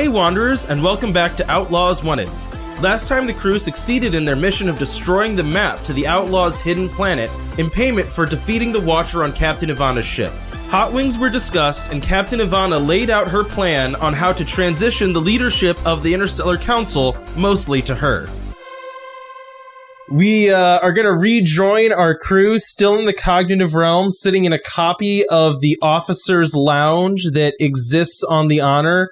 Howdy Wanderers, and welcome back to Outlaws Wanted. Last time the crew succeeded in their mission of destroying the map to the Outlaws' hidden planet in payment for defeating the Watcher on Captain Ivana's ship. Hot Wings were discussed, and Captain Ivana laid out her plan on how to transition the leadership of the Interstellar Council mostly to her. We are going to rejoin our crew, still in the cognitive realm, sitting in a copy of the Officer's Lounge that exists on the Honor.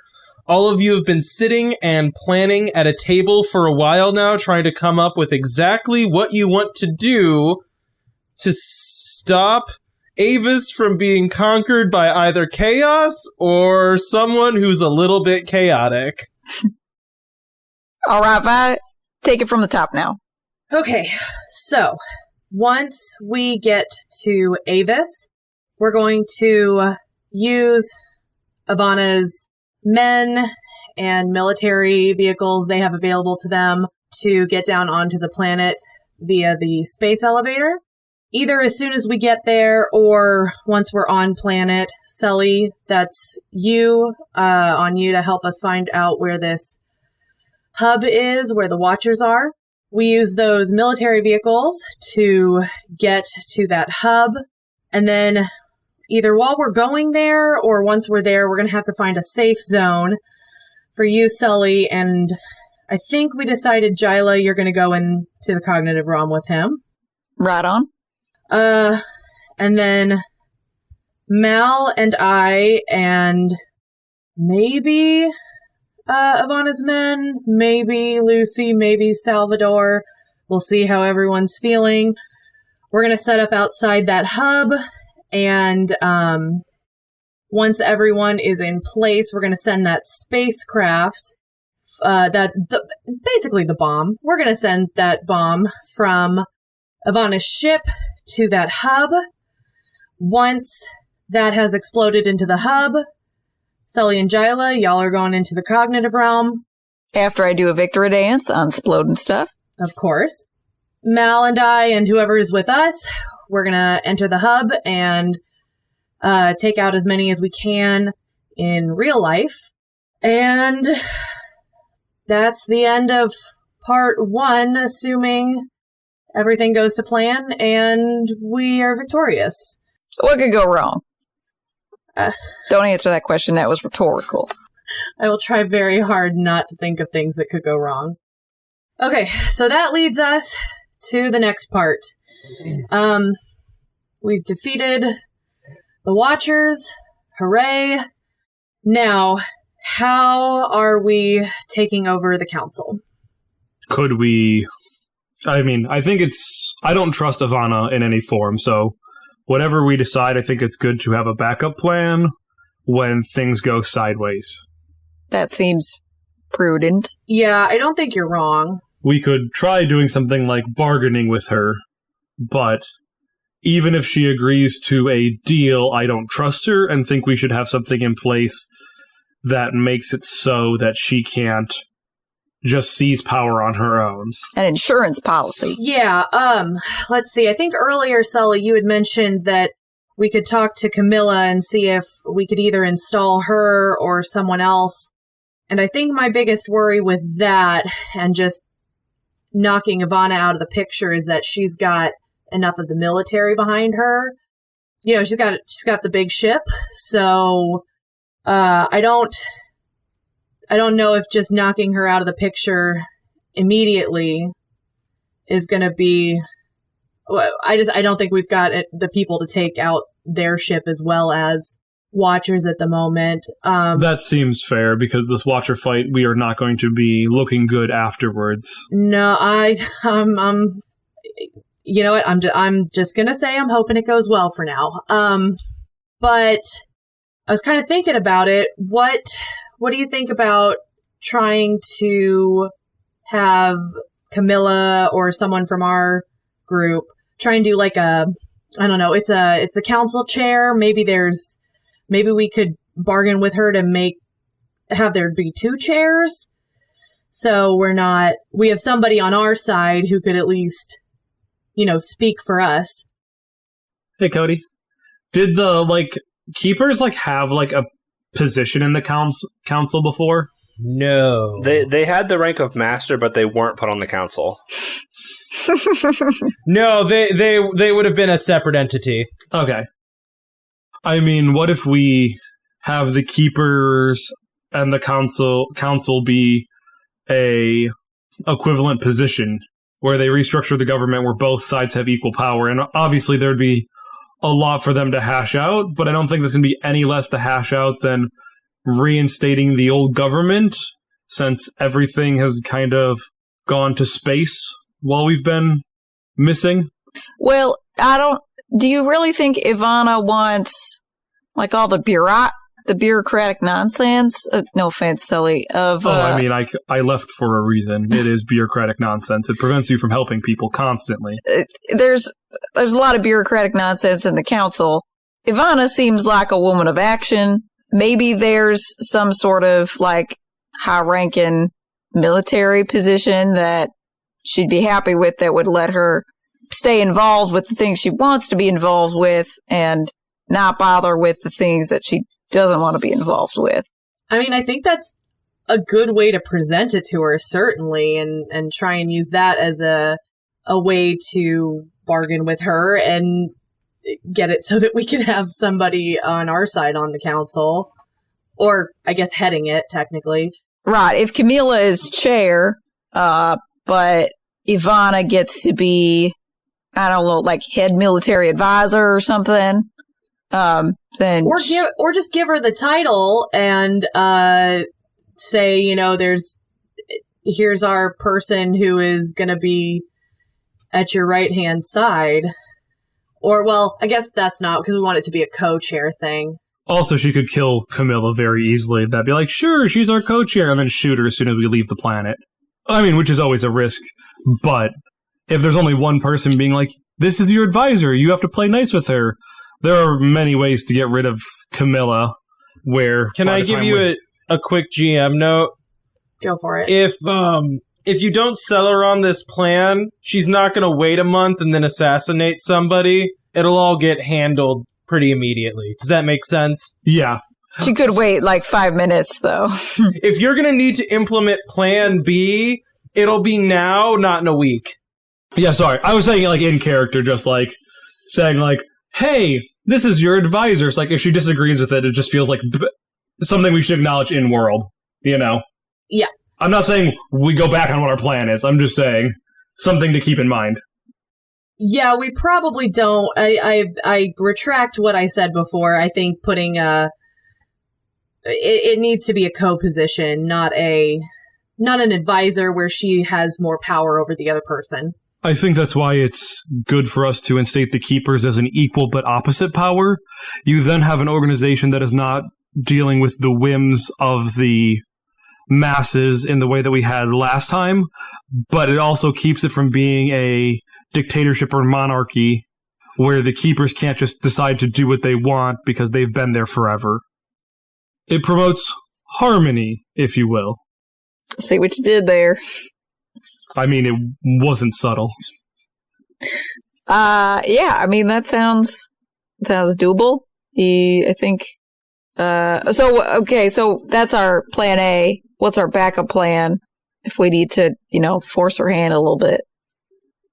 All of you have been sitting and planning at a table for a while now, trying to come up with exactly what you want to do to stop Avis from being conquered by either chaos or someone who's a little bit chaotic. All right, Vi, take it from the top now. Okay, so once we get to Avis, we're going to use Ivana's men and military vehicles they have available to them to get down onto the planet via the space elevator. Either as soon as we get there or once we're on planet. Sully, that's you, on you to help us find out where this hub is, where the Watchers are. We use those military vehicles to get to that hub, and then either while we're going there or once we're there, we're going to have to find a safe zone for you, Sully, and I think we decided, Jyla, you're going to go into the cognitive realm with him. Right on. And then Mal and I and maybe Ivana's men, maybe Lucy, maybe Salvador. We'll see how everyone's feeling. We're going to set up outside that hub, and once everyone is in place, we're going to send that spacecraft, basically the bomb. We're going to send that bomb from Ivana's ship to that hub. Once that has exploded into the hub, Sully and Jyla, y'all are going into the cognitive realm. After I do a victory dance on Splodin' stuff. Of course. Mal and I and whoever is with us, we're going to enter the hub and take out as many as we can in real life. And that's the end of part 1, assuming everything goes to plan and we are victorious. What could go wrong? Don't answer that question. That was rhetorical. I will try very hard not to think of things that could go wrong. Okay, so that leads us to the next part. We've defeated the Watchers. Hooray. Now, how are we taking over the council? Could we... I don't trust Ivana in any form, so whatever we decide, I think it's good to have a backup plan when things go sideways. That seems prudent. Yeah, I don't think you're wrong. We could try doing something like bargaining with her, but even if she agrees to a deal, I don't trust her and think we should have something in place that makes it so that she can't just seize power on her own. An insurance policy. Yeah, let's see. I think earlier, Sully, you had mentioned that we could talk to Camilla and see if we could either install her or someone else. And I think my biggest worry with that and just knocking Ivana out of the picture is that she's got enough of the military behind her. You know, she's got the big ship. So, I don't know if just knocking her out of the picture immediately is going to be... I don't think we've got the people to take out their ship as well as Watchers at the moment. That seems fair, because this Watcher fight, we are not going to be looking good afterwards. No, you know what? I'm just going to say I'm hoping it goes well for now. But I was kind of thinking about it. What do you think about trying to have Camilla or someone from our group try and do like I don't know, it's a council chair. Maybe we could bargain with her to have there be 2 chairs. So we have somebody on our side who could at least, speak for us. Hey, Cody. Did the, keepers, have, a position in the council before? No. They had the rank of master, but they weren't put on the council. No, they would have been a separate entity. Okay. I mean, what if we have the keepers and the council be a equivalent position where they restructure the government where both sides have equal power? And obviously there'd be a lot for them to hash out, but I don't think there's going to be any less to hash out than reinstating the old government, since everything has kind of gone to space while we've been missing. Well, do you really think Ivana wants, like, all the bureaucratic nonsense? No offense, Sully. I mean, I left for a reason. It is bureaucratic nonsense. It prevents you from helping people constantly. There's a lot of bureaucratic nonsense in the council. Ivana seems like a woman of action. Maybe there's some sort of, like, high-ranking military position that she'd be happy with that would let her stay involved with the things she wants to be involved with and not bother with the things that she doesn't want to be involved with. I mean, I think that's a good way to present it to her, certainly, and try and use that as a way to bargain with her and get it so that we can have somebody on our side on the council. Or, I guess, heading it, technically. Right. If Camila is chair, but Ivana gets to be, I don't know, like head military advisor or something, then... Or just give her the title and say, here's our person who is going to be at your right-hand side. Or, well, I guess that's not, because we want it to be a co-chair thing. Also, she could kill Camilla very easily. That'd be like, sure, she's our co-chair, and then shoot her as soon as we leave the planet. I mean, which is always a risk, but if there's only one person being like, this is your advisor, you have to play nice with her, there are many ways to get rid of Camilla, where... Can I give you a quick GM note? Go for it. If you don't sell her on this plan, she's not going to wait a month and then assassinate somebody. It'll all get handled pretty immediately. Does that make sense? Yeah. She could wait like 5 minutes, though. If you're going to need to implement Plan B, it'll be now, not in a week. Yeah, sorry. I was saying, like, in character, just, like, saying, like, hey, this is your advisor. It's like, if she disagrees with it, it just feels like something we should acknowledge in world, Yeah. I'm not saying we go back on what our plan is. I'm just saying something to keep in mind. Yeah, we probably don't. I retract what I said before. I think putting it needs to be a co-position, not an advisor where she has more power over the other person. I think that's why it's good for us to instate the Keepers as an equal but opposite power. You then have an organization that is not dealing with the whims of the masses in the way that we had last time, but it also keeps it from being a dictatorship or monarchy where the Keepers can't just decide to do what they want because they've been there forever. It promotes harmony, if you will. See what you did there. I mean, it wasn't subtle. Yeah, I mean, that sounds doable. I think, so that's our plan A. What's our backup plan if we need to, force her hand a little bit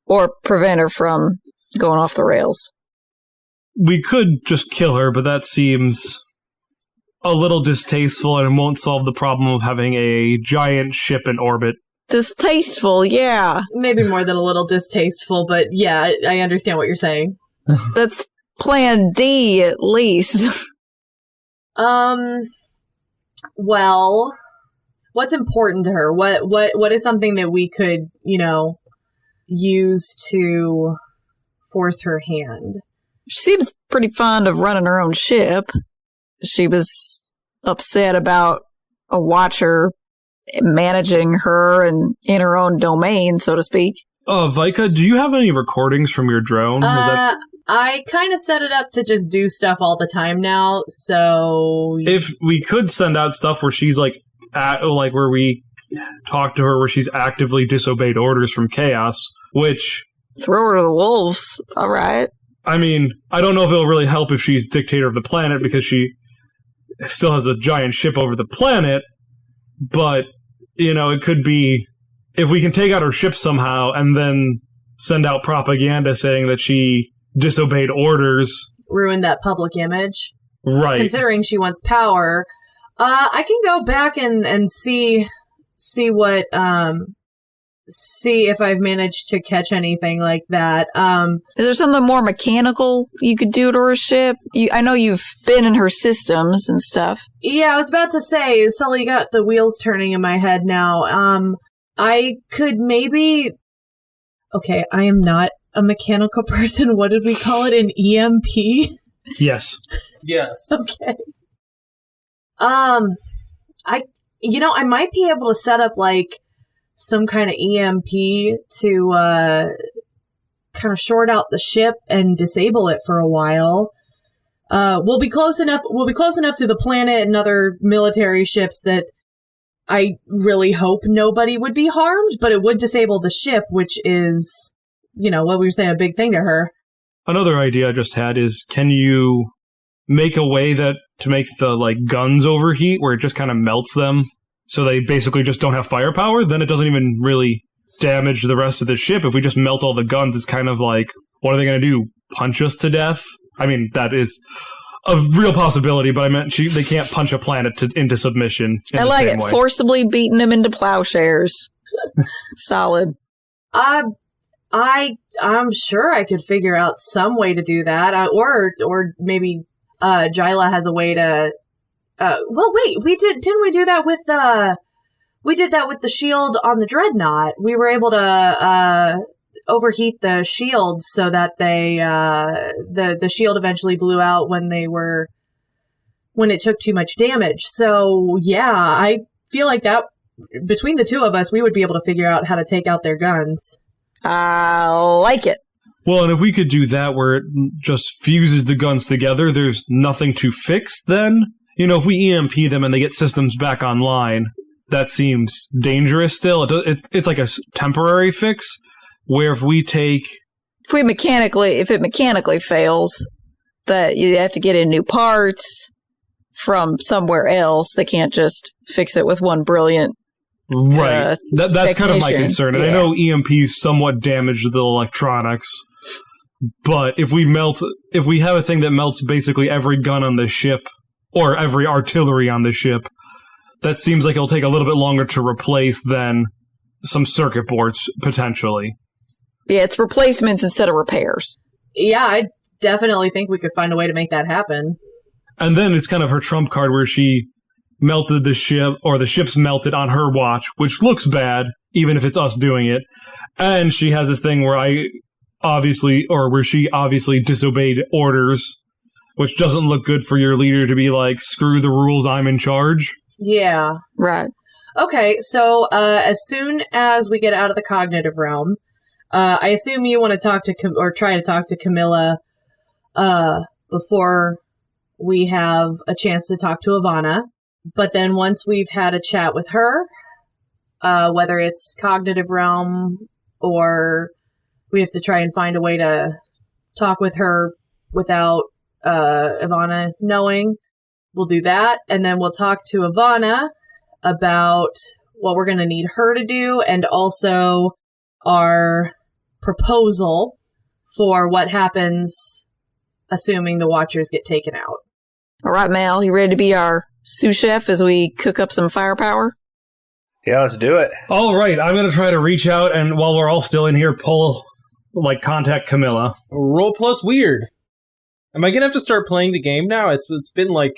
or prevent her from going off the rails? We could just kill her, but that seems a little distasteful and it won't solve the problem of having a giant ship in orbit. Distasteful, yeah. Maybe more than a little distasteful, but yeah, I understand what you're saying. That's plan D, at least. Well, what's important to her? What is something that we could, use to force her hand? She seems pretty fond of running her own ship. She was upset about a watcher managing her and in her own domain, so to speak. Vika, do you have any recordings from your drone? I kind of set it up to just do stuff all the time now, so... If we could send out stuff where she's, where we talk to her where she's actively disobeyed orders from Chaos, which... Throw her to the wolves, alright. I mean, I don't know if it'll really help if she's dictator of the planet, because she still has a giant ship over the planet, but, it could be if we can take out her ship somehow and then send out propaganda saying that she disobeyed orders. Ruin that public image. Right. Considering she wants power. I can go back and see what, see if I've managed to catch anything like that. Is there something more mechanical you could do to her ship? I know you've been in her systems and stuff. Yeah, I was about to say, Sully got the wheels turning in my head now. I could maybe... Okay, I am not a mechanical person. What did we call it? An EMP? Yes. Yes. Okay. I might be able to set up, like, some kind of EMP to kind of short out the ship and disable it for a while. We'll be close enough to the planet and other military ships that I really hope nobody would be harmed, but it would disable the ship, which is, what we were saying, a big thing to her. Another idea I just had is, can you make a way to make the, guns overheat where it just kind of melts them? So they basically just don't have firepower, then it doesn't even really damage the rest of the ship. If we just melt all the guns, it's kind of like, what are they going to do? Punch us to death? I mean, that is a real possibility, but I meant they can't punch a planet into submission. I like it. Way. Forcibly beating them into plowshares. Solid. I'm sure I could figure out some way to do that. Or maybe Jyla has a way to... well, wait, didn't we do that with we did that with the shield on the Dreadnought. We were able to, overheat the shield so that the shield eventually blew out when it took too much damage. So, yeah, I feel like that, between the two of us, we would be able to figure out how to take out their guns. I like it. Well, and if we could do that where it just fuses the guns together, there's nothing to fix then. If we EMP them and they get systems back online, that seems dangerous still. It's like a temporary fix, where if it mechanically fails, that you have to get in new parts from somewhere else. They can't just fix it with one brilliant right. That's kind of my concern. And yeah. I know EMPs somewhat damage the electronics, but if we have a thing that melts basically every gun on the ship, or every artillery on the ship, that seems like it'll take a little bit longer to replace than some circuit boards, potentially. Yeah, it's replacements instead of repairs. Yeah, I definitely think we could find a way to make that happen. And then it's kind of her trump card where she melted the ship, or the ship's melted on her watch, which looks bad, even if it's us doing it. And she has this thing where she obviously disobeyed orders, which doesn't look good for your leader to be like, screw the rules, I'm in charge. Yeah. Right. Okay, so as soon as we get out of the cognitive realm, I assume you want to talk to, or try to talk to Camilla before we have a chance to talk to Ivana. But then once we've had a chat with her, whether it's cognitive realm or we have to try and find a way to talk with her without Ivana knowing, we'll do that. And then we'll talk to Ivana about what we're going to need her to do, and also our proposal for what happens assuming the Watchers get taken out. All right, Mal, you ready to be our sous chef as we cook up some firepower? Yeah, let's do it. All right, I'm going to try to reach out, and while we're all still in here, contact Camilla. Roll plus weird. Am I going to have to start playing the game now? It's been like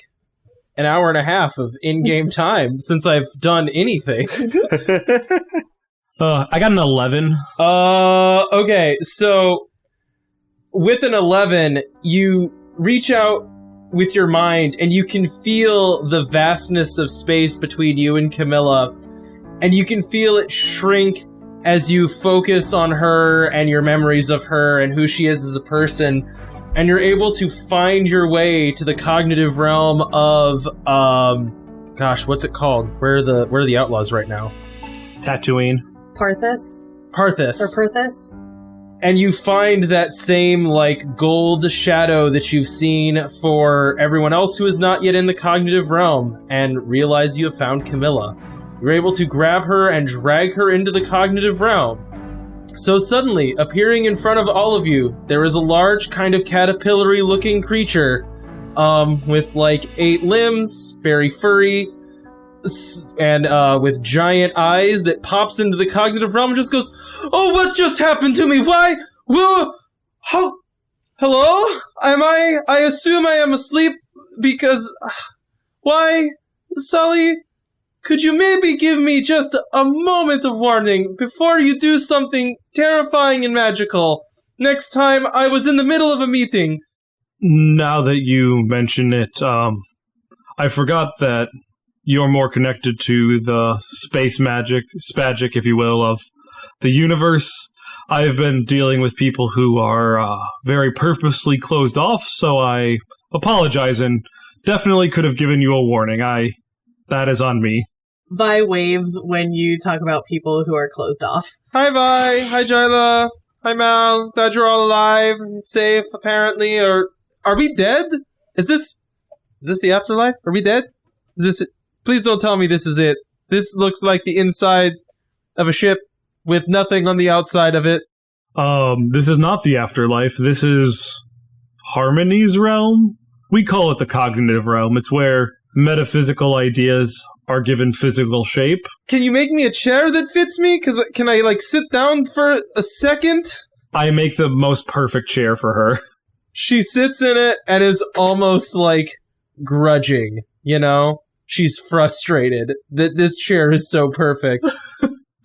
an hour and a half of in-game time since I've done anything. I got an 11. Okay, so with an 11, you reach out with your mind, and you can feel the vastness of space between you and Camilla, and you can feel it shrink as you focus on her and your memories of her and who she is as a person, and you're able to find your way to the cognitive realm of, what's it called? Where are the Outlaws right now? Tatooine. Parthus? Parthus. Or Perthus? And you find that same, gold shadow that you've seen for everyone else who is not yet in the cognitive realm, and realize you have found Camilla. You're able to grab her and drag her into the cognitive realm. So suddenly, appearing in front of all of you, there is a large kind of caterpillar-looking creature with like 8 limbs, very furry, and with giant eyes that pops into the cognitive realm and just goes, "Oh, what just happened to me? Why? Whoa! Hello? I assume I am asleep because... Why? Sully, could you maybe give me just a moment of warning before you do something terrifying and magical? Next time I was in the middle of a meeting." Now that you mention it, I forgot that you're more connected to the space magic, spagic, if you will, of the universe. I've been dealing with people who are very purposely closed off, so I apologize and definitely could have given you a warning. That is on me. Vi waves when you talk about people who are closed off. Hi, Vi. Hi, Jyla. Hi, Mal. Glad you're all alive and safe, apparently. Or are we dead? Is this the afterlife? Are we dead? Is this it? Please don't tell me this is it. This looks like the inside of a ship with nothing on the outside of it. This is not the afterlife. This is Harmony's realm. We call it the cognitive realm. It's where metaphysical ideas are given physical shape. Can you make me a chair that fits me? Can I, sit down for a second? I make the most perfect chair for her. She sits in it and is almost, grudging, you know? She's frustrated that this chair is so perfect.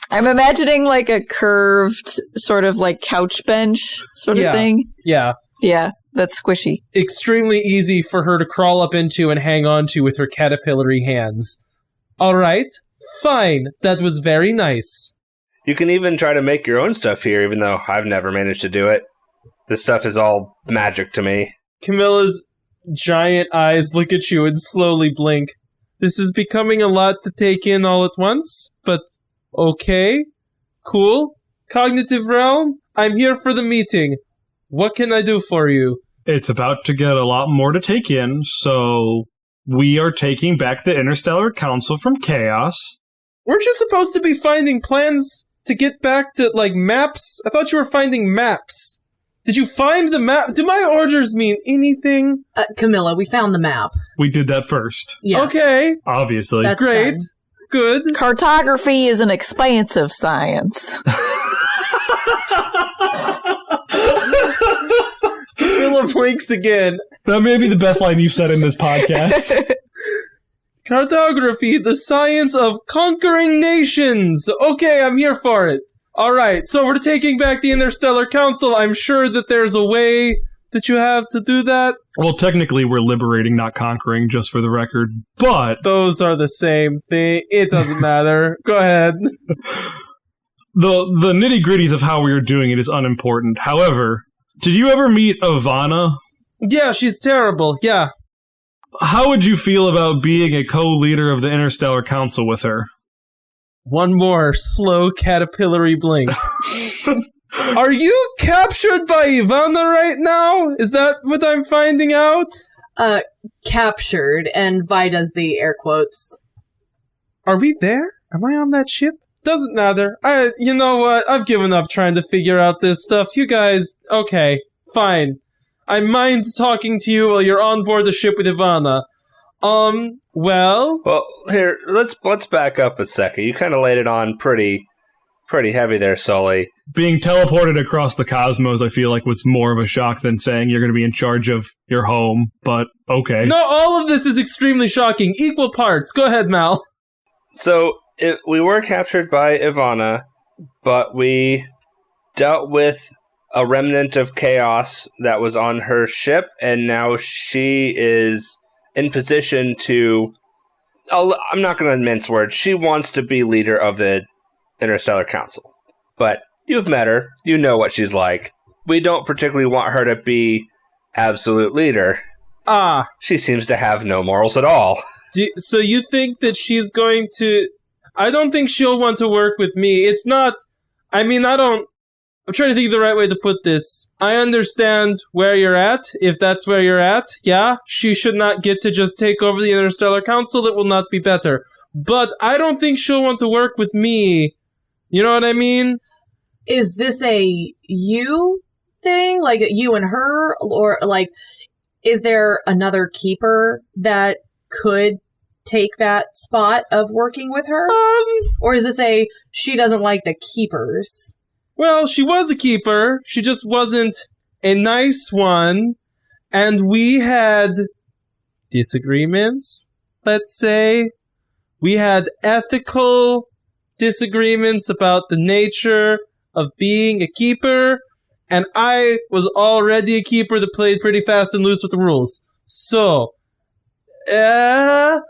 I'm imagining, a curved sort of, couch bench sort of thing. Yeah. Yeah, that's squishy. Extremely easy for her to crawl up into and hang on to with her caterpillary hands. All right, fine. That was very nice. You can even try to make your own stuff here, even though I've never managed to do it. This stuff is all magic to me. Camilla's giant eyes look at you and slowly blink. This is becoming a lot to take in all at once, but okay. Cool. Cognitive realm, I'm here for the meeting. What can I do for you? It's about to get a lot more to take in, so we are taking back the Interstellar Council from chaos. Weren't you supposed to be finding plans to get back to, maps? I thought you were finding maps. Did you find the map? Do my orders mean anything? Camilla, we found the map. We did that first. Yeah. Okay. Obviously. That's great. done. Good. Cartography is an expansive science. Camilla blinks again. That may be the best line you've said in this podcast. Cartography, the science of conquering nations. Okay, I'm here for it. All right, so we're taking back the Interstellar Council. I'm sure that there's a way that you have to do that. Well, technically, we're liberating, not conquering, just for the record. But those are the same thing. It doesn't matter. Go ahead. The nitty-gritties of how we are doing it is unimportant. However, did you ever meet Ivana? Yeah, she's terrible. Yeah. How would you feel about being a co-leader of the Interstellar Council with her? One more slow caterpillary blink. Are you captured by Ivana right now? Is that what I'm finding out? Captured, and Vi does the air quotes. Are we there? Am I on that ship? Doesn't matter. You know what? I've given up trying to figure out this stuff. You guys, okay, fine. I mind talking to you while you're on board the ship with Ivana. Well, here, let's back up a second. You kind of laid it on pretty heavy there, Sully. Being teleported across the cosmos, I feel like, was more of a shock than saying you're going to be in charge of your home, but okay. No, all of this is extremely shocking. Equal parts. Go ahead, Mal. So, we were captured by Ivana, but we dealt with a remnant of chaos that was on her ship, and now she is in position to... I'm not going to mince words. She wants to be leader of the Interstellar Council. But you've met her. You know what she's like. We don't particularly want her to be absolute leader. She seems to have no morals at all. So you think that she's going to... I don't think she'll want to work with me. It's not... I'm trying to think of the right way to put this. I understand where you're at, if that's where you're at. Yeah, she should not get to just take over the Interstellar Council. That will not be better. but I don't think she'll want to work with me. You know what I mean? Is this a you thing? Like you and her? Or like, is there another keeper that could take that spot of working with her? Or is this a she doesn't like the keepers? Well, she was a keeper. She just wasn't a nice one. And we had disagreements, let's say. We had ethical disagreements about the nature of being a keeper. And I was already a keeper that played pretty fast and loose with the rules. So, and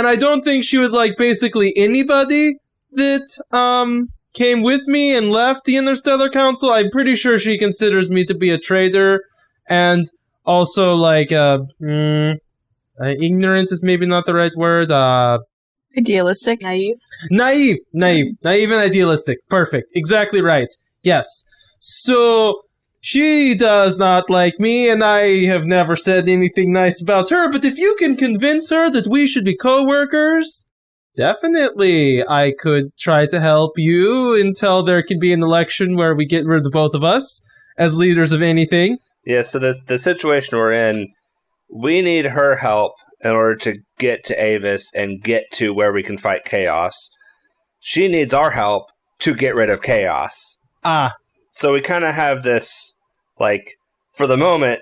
I don't think she would like basically anybody that, came with me and left the Interstellar Council. I'm pretty sure she considers me to be a traitor, and also like ignorant is maybe not the right word. Idealistic. Naive And idealistic. Perfect. Exactly right. Yes. So she does not like me, and I have never said anything nice about her. But if you can convince her that we should be co-workers, definitely, I could try to help you until there can be an election where we get rid of both of us as leaders of anything. Yeah, so the situation we're in, we need her help in order to get to Avis and get to where we can fight chaos. She needs our help to get rid of chaos. So we kind of have this, like, for the moment,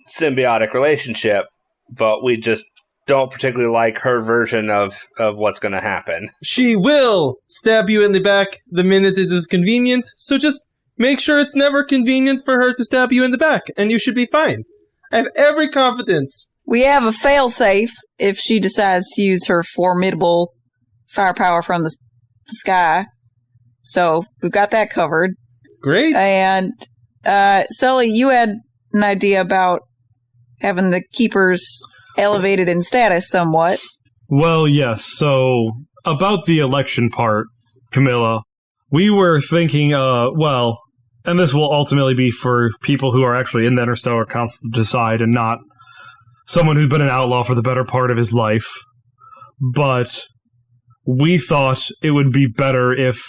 symbiotic relationship, but we just don't particularly like her version of what's going to happen. She will stab you in the back the minute it is convenient, so just make sure it's never convenient for her to stab you in the back, and you should be fine. I have every confidence. We have a failsafe if she decides to use her formidable firepower from the sky. So we've got that covered. Great. And Sully, you had an idea about having the keepers elevated in status somewhat. Well, yes. So, about the election part, Camilla, we were thinking, and this will ultimately be for people who are actually in the Interstellar Council to decide and not someone who's been an outlaw for the better part of his life. But we thought it would be better if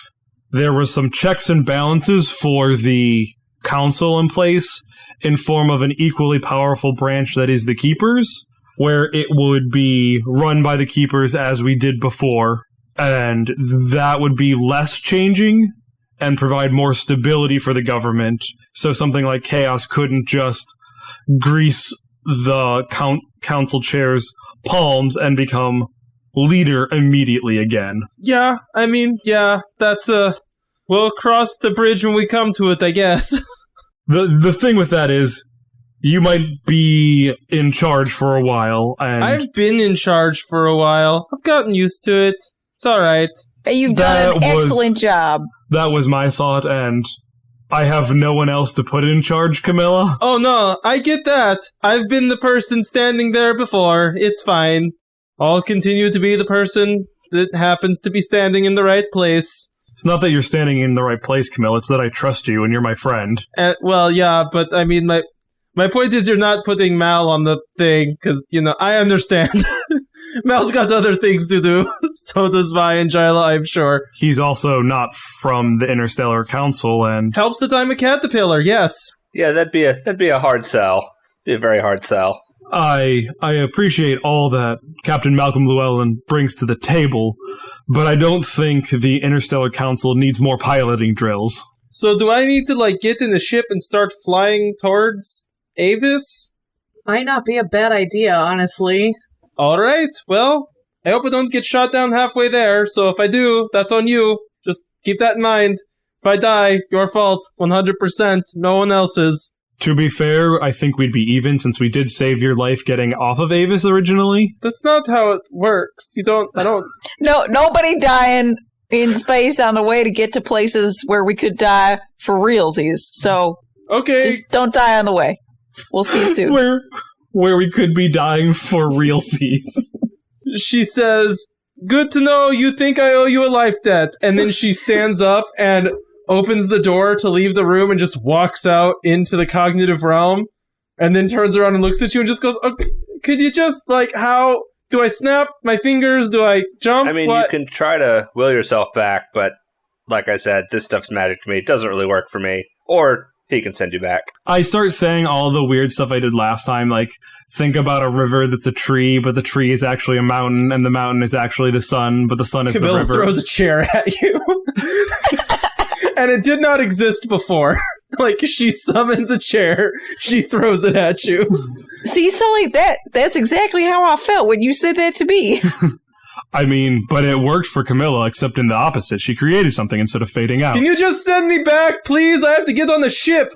there was some checks and balances for the council in place in form of an equally powerful branch that is the Keepers, where it would be run by the Keepers as we did before, and that would be less changing and provide more stability for the government, so something like Chaos couldn't just grease the council chair's palms and become leader immediately again. Yeah, I mean, yeah, that's we'll cross the bridge when we come to it, I guess. The thing with that is, you might be in charge for a while, and I've been in charge for a while. I've gotten used to it. It's alright. You've done an excellent job. That was my thought, and I have no one else to put in charge, Camilla. Oh no, I get that. I've been the person standing there before. It's fine. I'll continue to be the person that happens to be standing in the right place. It's not that you're standing in the right place, Camilla. It's that I trust you and you're my friend. Well, yeah, but I mean, my point is you're not putting Mal on the thing, because, I understand. Mal's got other things to do. So does Vi and Jyla, I'm sure. He's also not from the Interstellar Council, and helps that I'm a caterpillar, yes. Yeah, that'd be a hard sell. Be a very hard sell. I appreciate all that Captain Malcolm Llewellyn brings to the table, but I don't think the Interstellar Council needs more piloting drills. So do I need to, get in the ship and start flying towards Avis? Might not be a bad idea, honestly. Alright, well, I hope I don't get shot down halfway there, so if I do, that's on you. Just keep that in mind. If I die, your fault, 100%, no one else's. To be fair, I think we'd be even since we did save your life getting off of Avis originally. That's not how it works. I don't... No, nobody dying in space on the way to get to places where we could die for realsies. So, okay, just don't die on the way. We'll see you soon. Where we could be dying for realsies. She says, "Good to know you think I owe you a life debt." And then she stands up and opens the door to leave the room and just walks out into the cognitive realm, and then turns around and looks at you and just goes, "Okay, could you just, Do I snap my fingers? Do I jump? I mean, what? you can try to will yourself back, but like I said, this stuff's magic to me. It doesn't really work for me. Or he can send you back. I start saying all the weird stuff I did last time, like, think about a river that's a tree, but the tree is actually a mountain, and the mountain is actually the sun, but the sun is Camilla the river. throws a chair at you. And it did not exist before. Like, she summons a chair, she throws it at you. See, Sully, that's exactly how I felt when you said that to me. I mean, but it worked for Camilla, except in the opposite. She created something instead of fading out. Can you just send me back, please? I have to get on the ship.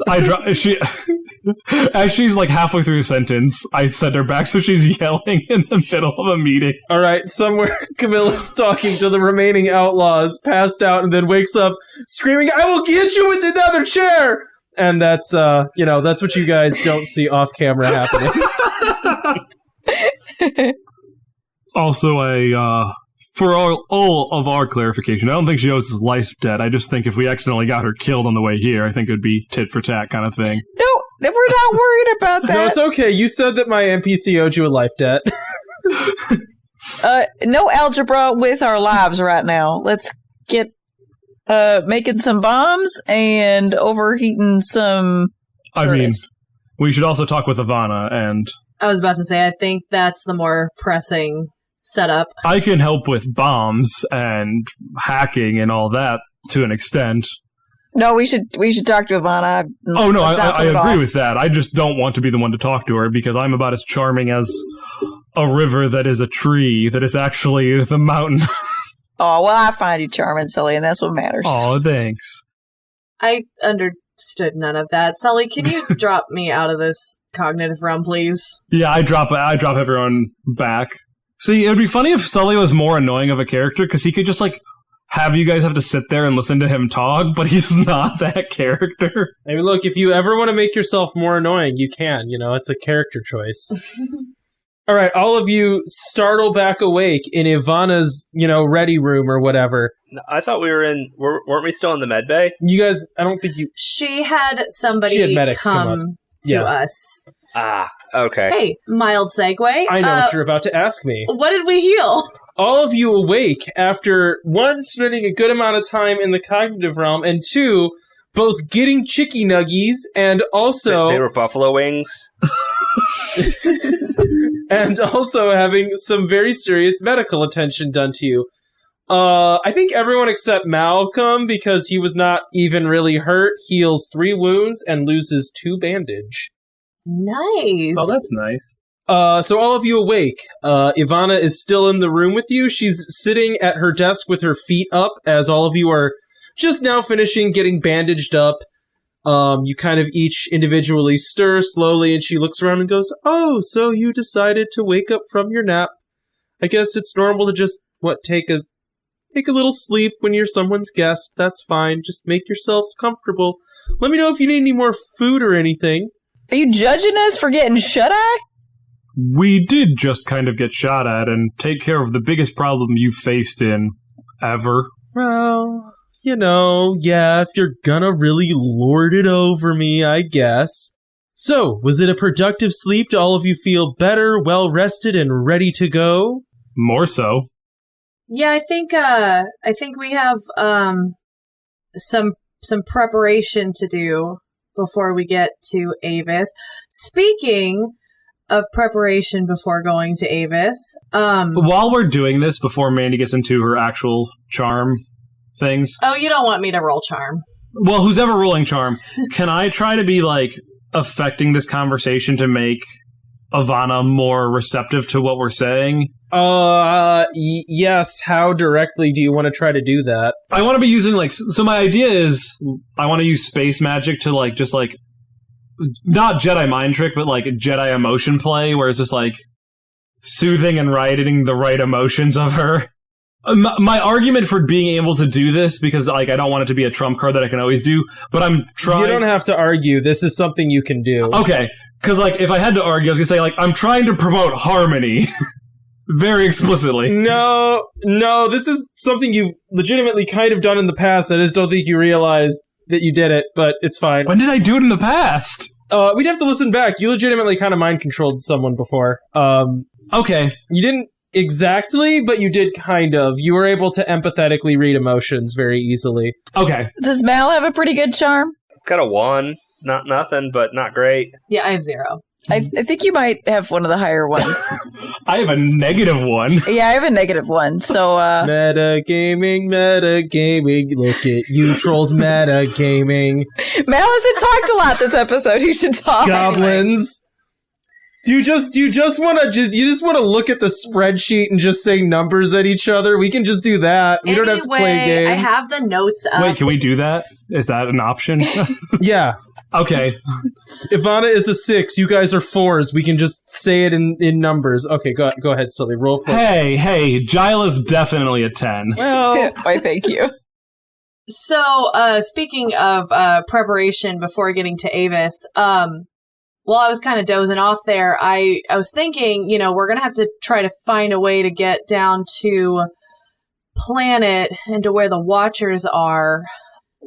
As she's like halfway through a sentence, I send her back, so she's yelling in the middle of a meeting. All right, somewhere Camilla's talking to the remaining outlaws, passed out, and then wakes up screaming, "I will get you with another chair!" And that's, that's what you guys don't see off camera happening. Also, for all of our clarification, I don't think she owes his life debt. I just think if we accidentally got her killed on the way here, I think it would be tit for tat kind of thing. No, we're not worried about that. No, it's okay. You said that my NPC owed you a life debt. No algebra with our lives right now. Let's get making some bombs and overheating some I mean, we should also talk with Ivana, and I was about to say, I think that's the more pressing setup. I can help with bombs and hacking and all that to an extent. No, we should talk to Ivana. Oh, no, I agree with that. I just don't want to be the one to talk to her because I'm about as charming as a river that is a tree that is actually the mountain. Oh, well, I find you charming, Sully, and that's what matters. Oh, thanks. I understood none of that. Sully, can you drop me out of this cognitive realm, please? Yeah, I drop everyone back. See, it would be funny if Sully was more annoying of a character, because he could just, like, have you guys have to sit there and listen to him talk, but he's not that character. I mean, look, if you ever want to make yourself more annoying, you can. It's a character choice. All right, all of you startle back awake in Ivana's, ready room or whatever. I thought we were weren't we still in the med bay? You guys, I don't think you... She had somebody She had medics come to us. Ah, okay. Hey, mild segue. I know what you're about to ask me. What did we heal? All of you awake after, one, spending a good amount of time in the cognitive realm, and two, both getting chicky nuggies and also... They were buffalo wings? And also having some very serious medical attention done to you. I think everyone except Malcolm, because he was not even really hurt, heals 3 wounds and loses 2 bandage. Nice. Oh, that's nice. So all of you awake. Ivana is still in the room with you. She's sitting at her desk with her feet up as all of you are just now finishing getting bandaged up. You kind of each individually stir slowly, and she looks around and goes, "Oh, so you decided to wake up from your nap. I guess it's normal to just, take a little sleep when you're someone's guest. That's fine. Just make yourselves comfortable. Let me know if you need any more food or anything." Are you judging us for getting shut-eye? We did just kind of get shot at and take care of the biggest problem you faced in ever. Well, yeah, if you're gonna really lord it over me, I guess. So, was it a productive sleep? Do all of you feel better, well-rested, and ready to go? More so. Yeah, I think we have some preparation to do before we get to Avis. Speaking of preparation before going to Avis, while we're doing this, before Mandy gets into her actual charm things. Oh, you don't want me to roll charm. Well, who's ever rolling charm? Can I try to be, affecting this conversation to make Ivana more receptive to what we're saying? Yes. How directly do you want to try to do that? I want to be using, so my idea is I want to use space magic to, not Jedi mind trick, but, Jedi emotion play, where it's just, soothing and writing the right emotions of her. My argument for being able to do this, because, I don't want it to be a trump card that I can always do, but I'm trying... You don't have to argue. This is something you can do. Okay, because, if I had to argue, I was going to say, I'm trying to promote harmony. Very explicitly. No, this is something you've legitimately kind of done in the past. I just don't think you realized that you did it, but it's fine. When did I do it in the past? We'd have to listen back. You legitimately kind of mind-controlled someone before. Okay. You didn't exactly, but you did kind of. You were able to empathetically read emotions very easily. Okay. Does Mal have a pretty good charm? Got a 1. Not nothing, but not great. Yeah, I have 0. I think you might have one of the higher ones. I have a -1. Yeah, I have a -1. So, Metagaming. Look at you trolls, metagaming. Mal hasn't talked a lot this episode. He should talk. Goblins. Do you just want to look at the spreadsheet and just say numbers at each other? We can just do that. We don't have to play a game. I have the notes up. Wait, can we do that? Is that an option? Yeah. Okay. Ivana is a 6. You guys are 4s. We can just say it in numbers. Okay, go ahead, Sully. Roll for Hey, Gila's definitely a 10. Well, Why, thank you. So, speaking of preparation before getting to Avis, while I was kind of dozing off there, I was thinking, we're going to have to try to find a way to get down to Planet and to where the Watchers are.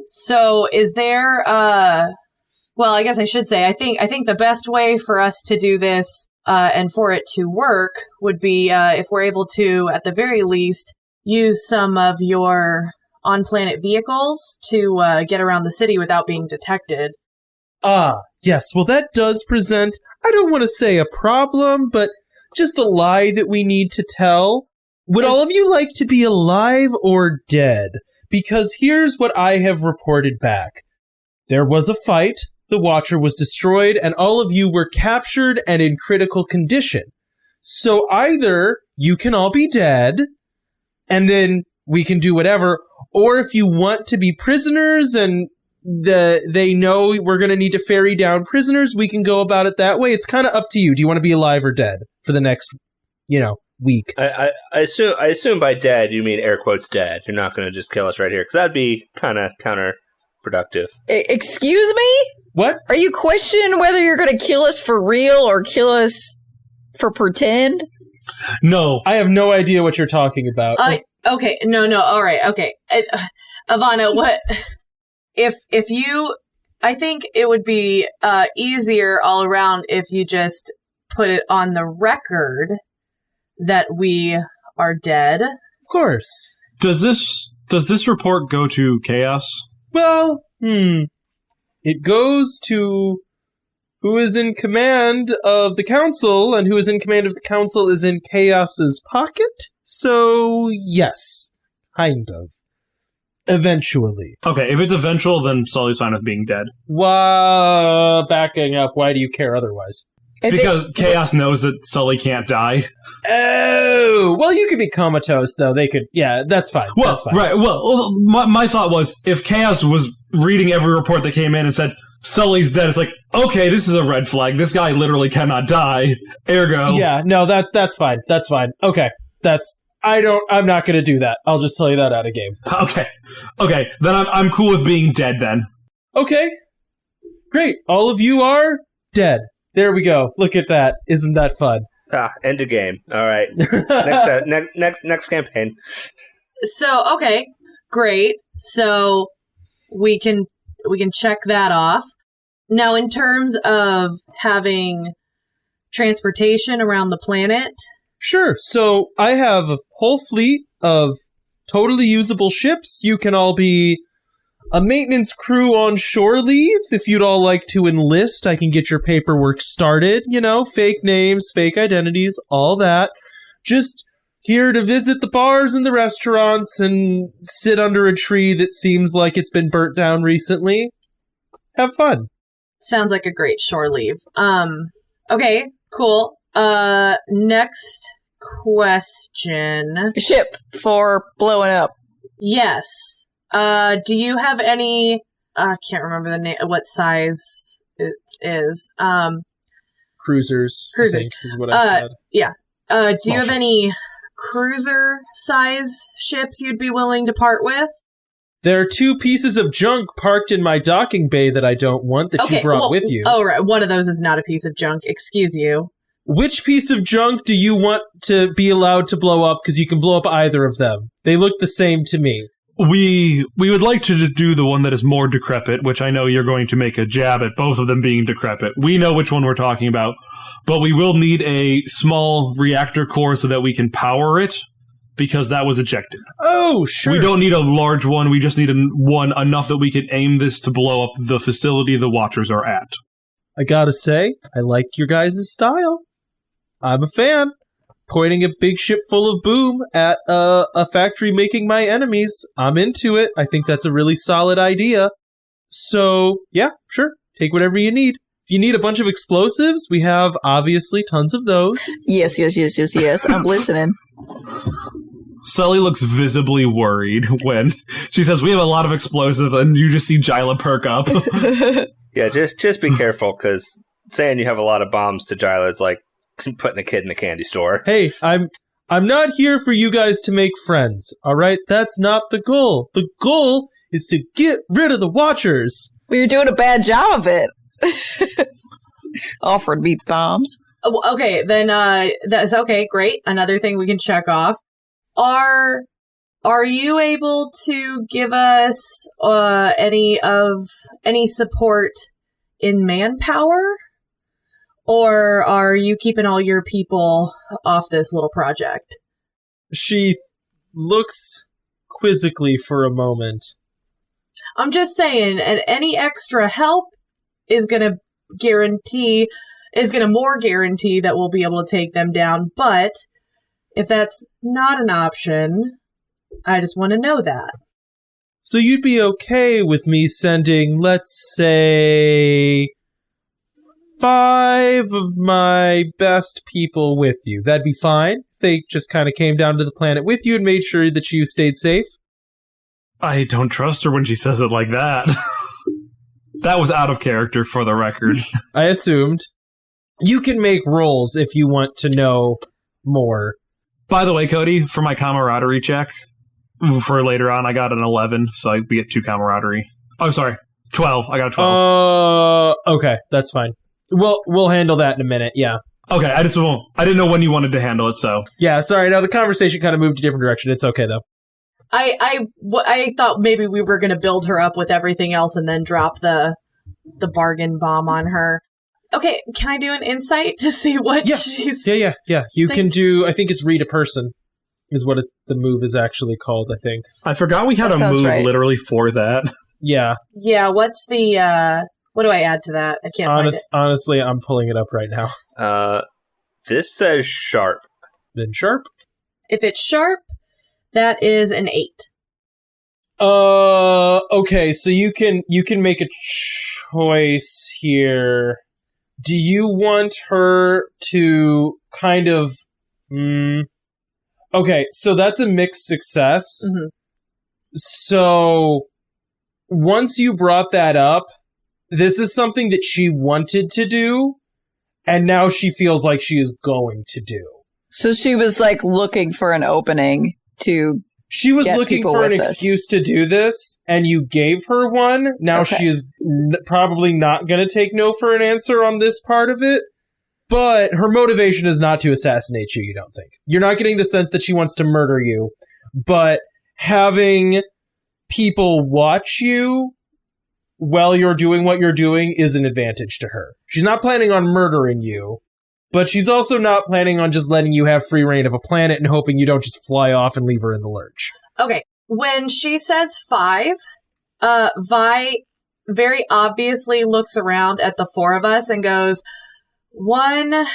So, is there, well, I guess I should say, I think the best way for us to do this, and for it to work would be, if we're able to, at the very least, use some of your on-planet vehicles to, get around the city without being detected. Yes. Well, that does present, I don't want to say a problem, but just a lie that we need to tell. Would all of you like to be alive or dead? Because here's what I have reported back. There was a fight, the Watcher was destroyed, and all of you were captured and in critical condition. So either you can all be dead, and then we can do whatever, or if you want to be prisoners and they know we're going to need to ferry down prisoners, we can go about it that way. It's kind of up to you. Do you want to be alive or dead for the next, week? I assume by dead you mean air quotes dead. You're not going to just kill us right here, because that'd be kind of counterproductive. Excuse me? What? Are you questioning whether you're going to kill us for real or kill us for pretend? No. I have no idea what you're talking about. Okay, no, all right, okay. Ivana, what... If you, I think it would be easier all around if you just put it on the record that we are dead. Of course. Does this report go to Chaos? Well, it goes to who is in command of the council, and who is in command of the council is in Chaos's pocket. So, yes, kind of. Eventually. Okay, if it's eventual, then Sully's fine with being dead. Backing up, why do you care otherwise? Because Chaos knows that Sully can't die. Oh! Well, you could be comatose, though. They could... Yeah, that's fine. Well, that's fine. right. Well, my thought was, if Chaos was reading every report that came in and said, Sully's dead, it's like, okay, this is a red flag. This guy literally cannot die. Ergo... Yeah, no, that's fine. That's fine. Okay, I'm not gonna do that. I'll just tell you that out of game. Okay, then I'm cool with being dead then. Okay. Great. All of you are dead. There we go. Look at that. Isn't that fun? End of game. All right. Next campaign. So, okay, great. So we can check that off. Now, in terms of having transportation around the planet... Sure. So I have a whole fleet of totally usable ships. You can all be a maintenance crew on shore leave. If you'd all like to enlist, I can get your paperwork started. Fake names, fake identities, all that. Just here to visit the bars and the restaurants and sit under a tree that seems like it's been burnt down recently. Have fun. Sounds like a great shore leave. Okay, cool. Next question. Ship for blowing up. Yes. Do you have any, I can't remember the name, what size it is. Cruisers. Cruisers. I think is what I said. Yeah. Do Small you have ships. any cruiser size ships you'd be willing to part with? There are 2 pieces of junk parked in my docking bay that I don't want that you brought with you. Oh, right. One of those is not a piece of junk. Excuse you. Which piece of junk do you want to be allowed to blow up? Because you can blow up either of them. They look the same to me. We would like to just do the one that is more decrepit, which I know you're going to make a jab at both of them being decrepit. We know which one we're talking about. But we will need a small reactor core so that we can power it, because that was ejected. Oh, sure. We don't need a large one. We just need one enough that we can aim this to blow up the facility the Watchers are at. I gotta say, I like your guys' style. I'm a fan. Pointing a big ship full of boom at a factory making my enemies. I'm into it. I think that's a really solid idea. So, yeah, sure. Take whatever you need. If you need a bunch of explosives, we have obviously tons of those. Yes. I'm listening. Sully looks visibly worried when she says, we have a lot of explosives, and you just see Jyla perk up. Yeah, just be careful, because saying you have a lot of bombs to Jyla is like putting a kid in a candy store. Hey, I'm not here for you guys to make friends, all right? That's not the goal. The goal is to get rid of the Watchers. Well, you're doing a bad job of it. Offered me bombs. Oh, okay, then that's okay, great. Another thing we can check off. Are you able to give us any support in manpower? Or are you keeping all your people off this little project? She looks quizzically for a moment. I'm just saying, and any extra help is going to guarantee that we'll be able to take them down. But if that's not an option, I just want to know that. So you'd be okay with me sending, let's say, 5 of my best people with you. That'd be fine. They just kind of came down to the planet with you and made sure that you stayed safe. I don't trust her when she says it like that. That was out of character, for the record. I assumed. You can make rolls if you want to know more. By the way, Cody, for my camaraderie check, for later on, I got an 11, so I'd be at 2 camaraderie. Oh, sorry, 12. I got a 12. Okay, that's fine. We'll handle that in a minute, yeah. Okay, I didn't know when you wanted to handle it, so. Yeah, sorry, now the conversation kind of moved a different direction. It's okay, though. I thought maybe we were going to build her up with everything else and then drop the bargain bomb on her. Okay, can I do an insight to see what she's... Yeah. You can do, I think it's read a person, is what the move is actually called, I think. I forgot we had a move literally for that. Yeah. Yeah, what's the... what do I add to that? I can't find it. Honestly, I'm pulling it up right now. This says sharp. Then sharp? If it's sharp, that is an 8. Okay, so you can make a choice here. Do you want her to kind of... Okay, so that's a mixed success. Mm-hmm. So, once you brought that up, this is something that she wanted to do, and now she feels like she is going to do. So she was like looking for an opening to She was get looking people for an with us. excuse to do this, and you gave her one. Now Okay. she is probably not going to take no for an answer on this part of it. But her motivation is not to assassinate you, you don't think. You're not getting the sense that she wants to murder you. But having people watch you while you're doing what you're doing is an advantage to her. She's not planning on murdering you. But she's also not planning on just letting you have free reign of a planet and hoping you don't just fly off and leave her in the lurch. Okay, when she says 5, Vi very obviously looks around at the 4 of us and goes, 1,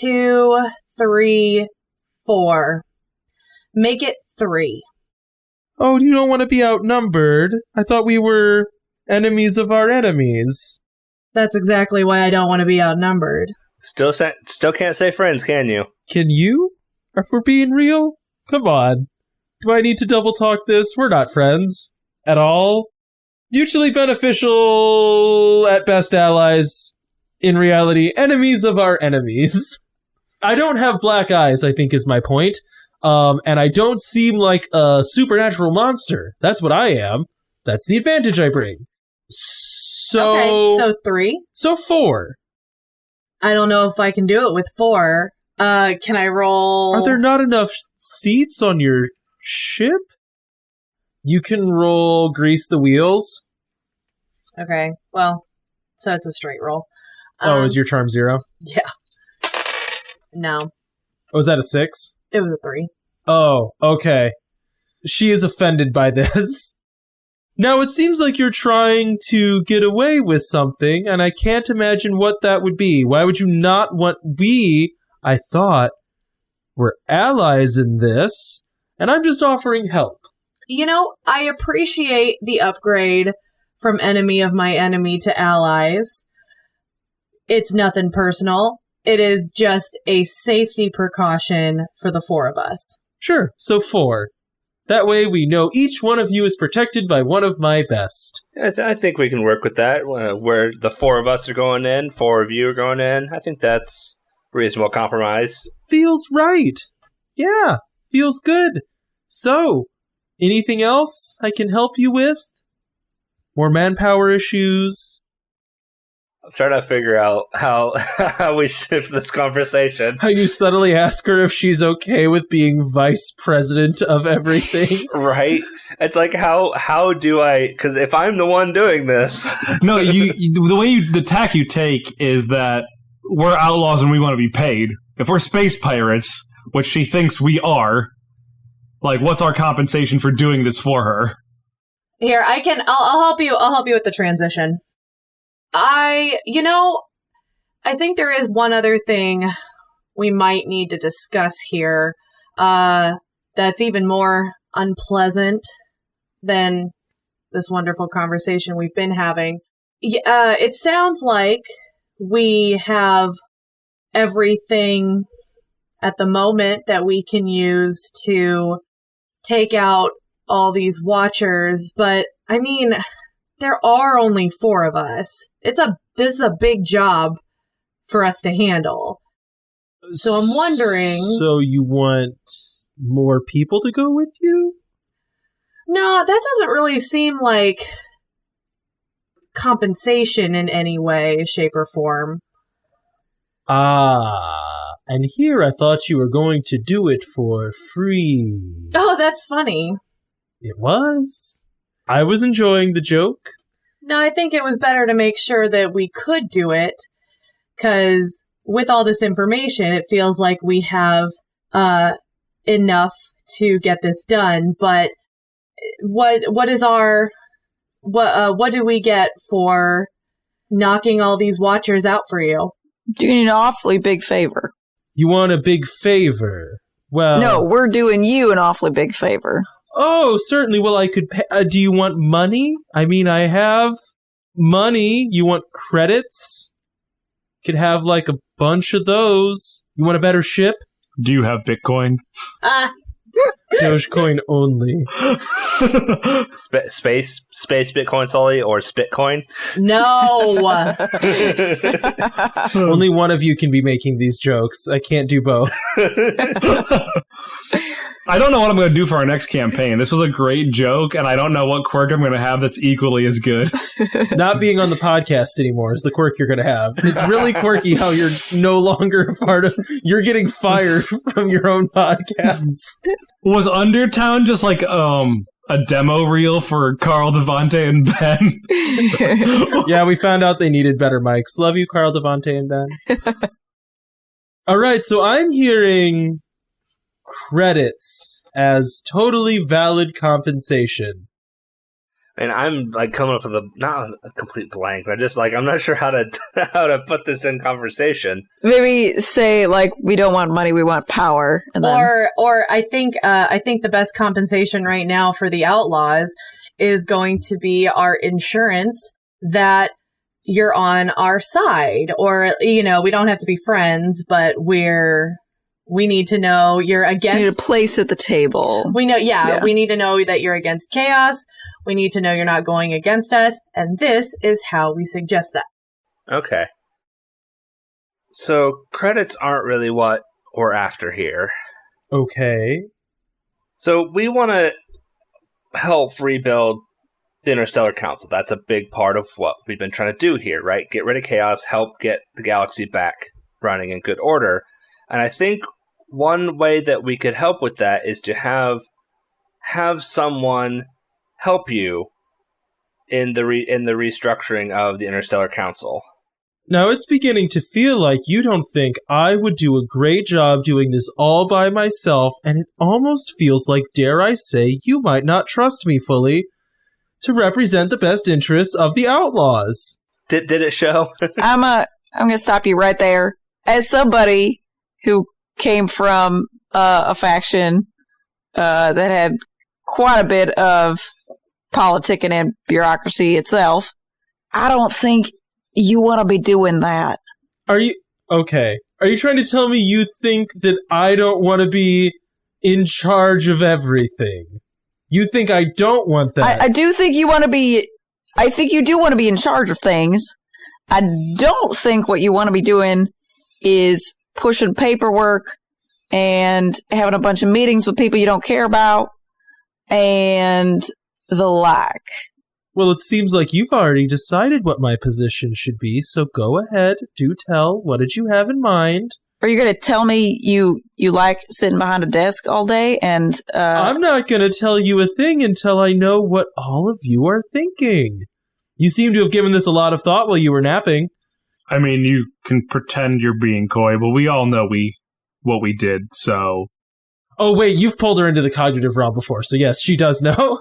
2, 3, 4. Make it 3. Oh, you don't want to be outnumbered? I thought we were enemies of our enemies. That's exactly why I don't want to be outnumbered. Still can't say friends, can you? Can you? If we're being real? Come on. Do I need to double talk this? We're not friends. At all. Mutually beneficial, at best allies. In reality, enemies of our enemies. I don't have black eyes, I think is my point. And I don't seem like a supernatural monster. That's what I am. That's the advantage I bring. Okay, so 3. So 4. I don't know if I can do it with 4. Can I roll? Are there not enough seats on your ship? You can roll grease the wheels. Okay, well, so it's a straight roll. Is your charm 0? Yeah. No, Was that a 6? it was a 3. Oh, okay. She is offended by this. Now, it seems like you're trying to get away with something, and I can't imagine what that would be. Why would you not want... I thought, were allies in this, and I'm just offering help. You know, I appreciate the upgrade from enemy of my enemy to allies. It's nothing personal. It is just a safety precaution for the 4 of us. Sure, so 4. That way we know each one of you is protected by one of my best. I think we can work with that. Where the 4 of us are going in, 4 of you are going in. I think that's reasonable compromise. Feels right. Yeah, feels good. So, anything else I can help you with? More manpower issues? I'm trying to figure out how we shift this conversation. How you subtly ask her if she's okay with being vice president of everything. Right? It's like, how do I... Because if I'm the one doing this... No, the tack you take is that we're outlaws and we want to be paid. If we're space pirates, which she thinks we are, like, what's our compensation for doing this for her? Here, I'll help you. I'll help you with the transition. I think there is one other thing we might need to discuss here, that's even more unpleasant than this wonderful conversation we've been having. It sounds like we have everything at the moment that we can use to take out all these watchers, but I mean, there are only 4 of us. This is a big job for us to handle. So I'm wondering... So you want more people to go with you? No, that doesn't really seem like compensation in any way, shape, or form. Ah, and here I thought you were going to do it for free. Oh, that's funny. It was. I was enjoying the joke. No, I think it was better to make sure that we could do it, because with all this information, it feels like we have enough to get this done. But what do we get for knocking all these watchers out for you? Doing an awfully big favor. You want a big favor? Well, No, we're doing you an awfully big favor. Oh, certainly. Well, I could pay. Do you want money? I mean, I have money. You want credits? Could have like a bunch of those. You want a better ship? Do you have Bitcoin? Dogecoin only. Space Bitcoin solely or Spitcoin? No. Only one of you can be making these jokes. I can't do both. I don't know what I'm going to do for our next campaign. This was a great joke, and I don't know what quirk I'm going to have that's equally as good. Not being on the podcast anymore is the quirk you're going to have. It's really quirky how you're no longer a part of... You're getting fired from your own podcast. Was Undertown just like a demo reel for Carl Devante and Ben? Yeah, we found out they needed better mics. Love you, Carl Devante and Ben. All right, so I'm hearing credits as totally valid compensation. And I'm like coming up with not a complete blank, but just like I'm not sure how to put this in conversation. Maybe say like we don't want money, we want power. And then... Or I think the best compensation right now for the Outlaws is going to be our insurance that you're on our side, or we don't have to be friends, but we need to know you're against... We need a place at the table. We need to know that you're against chaos. We need to know you're not going against us. And this is how we suggest that. Okay. So credits aren't really what we're after here. Okay. So we want to help rebuild the Interstellar Council. That's a big part of what we've been trying to do here, right? Get rid of chaos, help get the galaxy back running in good order. And I think one way that we could help with that is to have someone help you in the restructuring of the Interstellar Council. Now it's beginning to feel like you don't think I would do a great job doing this all by myself, and it almost feels like, dare I say, you might not trust me fully to represent the best interests of the Outlaws. Did it show? I'm going to stop you right there. As somebody who came from a faction that had quite a bit of politicking and bureaucracy itself, I don't think you want to be doing that. Are you trying to tell me you think that I don't want to be in charge of everything? You think I don't want that? I do think you want to be. I think you do want to be in charge of things. I don't think what you want to be doing is pushing paperwork and having a bunch of meetings with people you don't care about and the like. Well, it seems like you've already decided what my position should be, so go ahead, do tell. What did you have in mind? Are you going to tell me you like sitting behind a desk all day? And I'm not going to tell you a thing until I know what all of you are thinking. You seem to have given this a lot of thought while you were napping. I mean, you can pretend you're being coy, but we all know what we did, so... Oh, wait, you've pulled her into the cognitive realm before, so yes, she does know.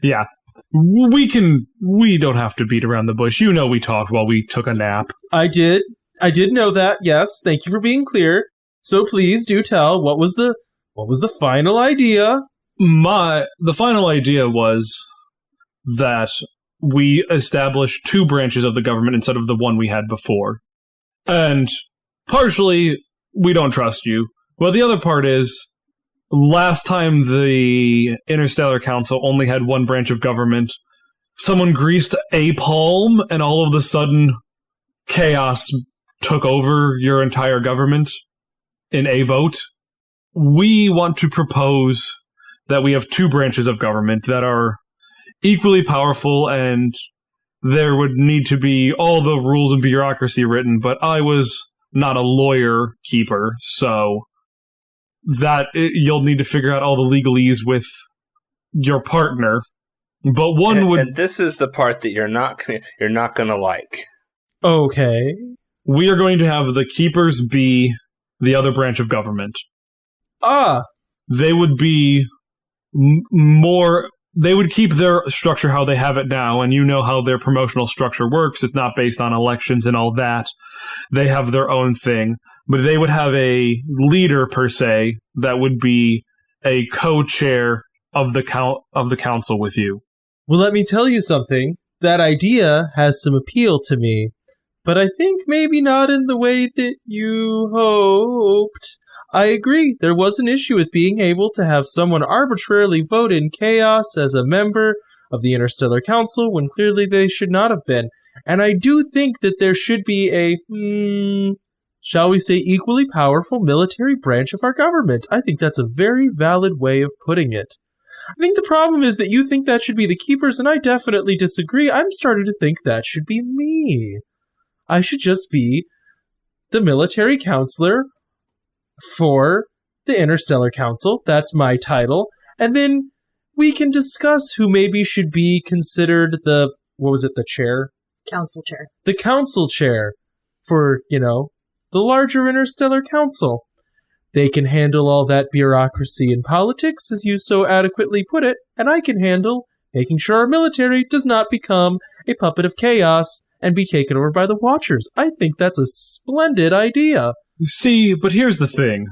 Yeah. We don't have to beat around the bush. You know we talked while we took a nap. I did know that, yes. Thank you for being clear. So please do tell, what was the final idea? The final idea was that we established 2 branches of the government instead of the one we had before. And partially, we don't trust you. Well, the other part is, last time the Interstellar Council only had 1 branch of government, someone greased a palm, and all of a sudden, chaos took over your entire government in a vote. We want to propose that we have 2 branches of government that are equally powerful, and there would need to be all the rules and bureaucracy written, but I was not a lawyer keeper, so that you'll need to figure out all the legalese with your partner. But and this is the part that you're not gonna like. Okay. We are going to have the keepers be the other branch of government. They would be more... They would keep their structure how they have it now, and you know how their promotional structure works. It's not based on elections and all that. They have their own thing. But they would have a leader, per se, that would be a co-chair of the council with you. Well, let me tell you something. That idea has some appeal to me, but I think maybe not in the way that you hoped. I agree, there was an issue with being able to have someone arbitrarily vote in chaos as a member of the Interstellar Council when clearly they should not have been. And I do think that there should be a, shall we say, equally powerful military branch of our government. I think that's a very valid way of putting it. I think the problem is that you think that should be the keepers, and I definitely disagree. I'm starting to think that should be me. I should just be the military counselor for the Interstellar Council. That's my title. And then we can discuss who maybe should be considered the chair? Council chair. The council chair for, the larger Interstellar Council. They can handle all that bureaucracy and politics, as you so adequately put it, and I can handle making sure our military does not become a puppet of chaos and be taken over by the Watchers. I think that's a splendid idea. See, but here's the thing.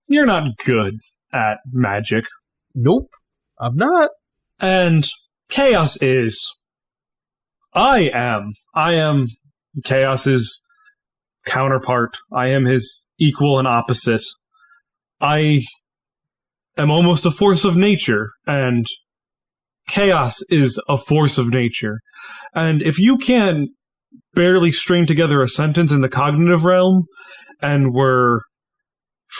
You're not good at magic. Nope, I'm not. And chaos is. I am Chaos's counterpart. I am his equal and opposite. I am almost a force of nature, and chaos is a force of nature. And if you can barely string together a sentence in the cognitive realm, and were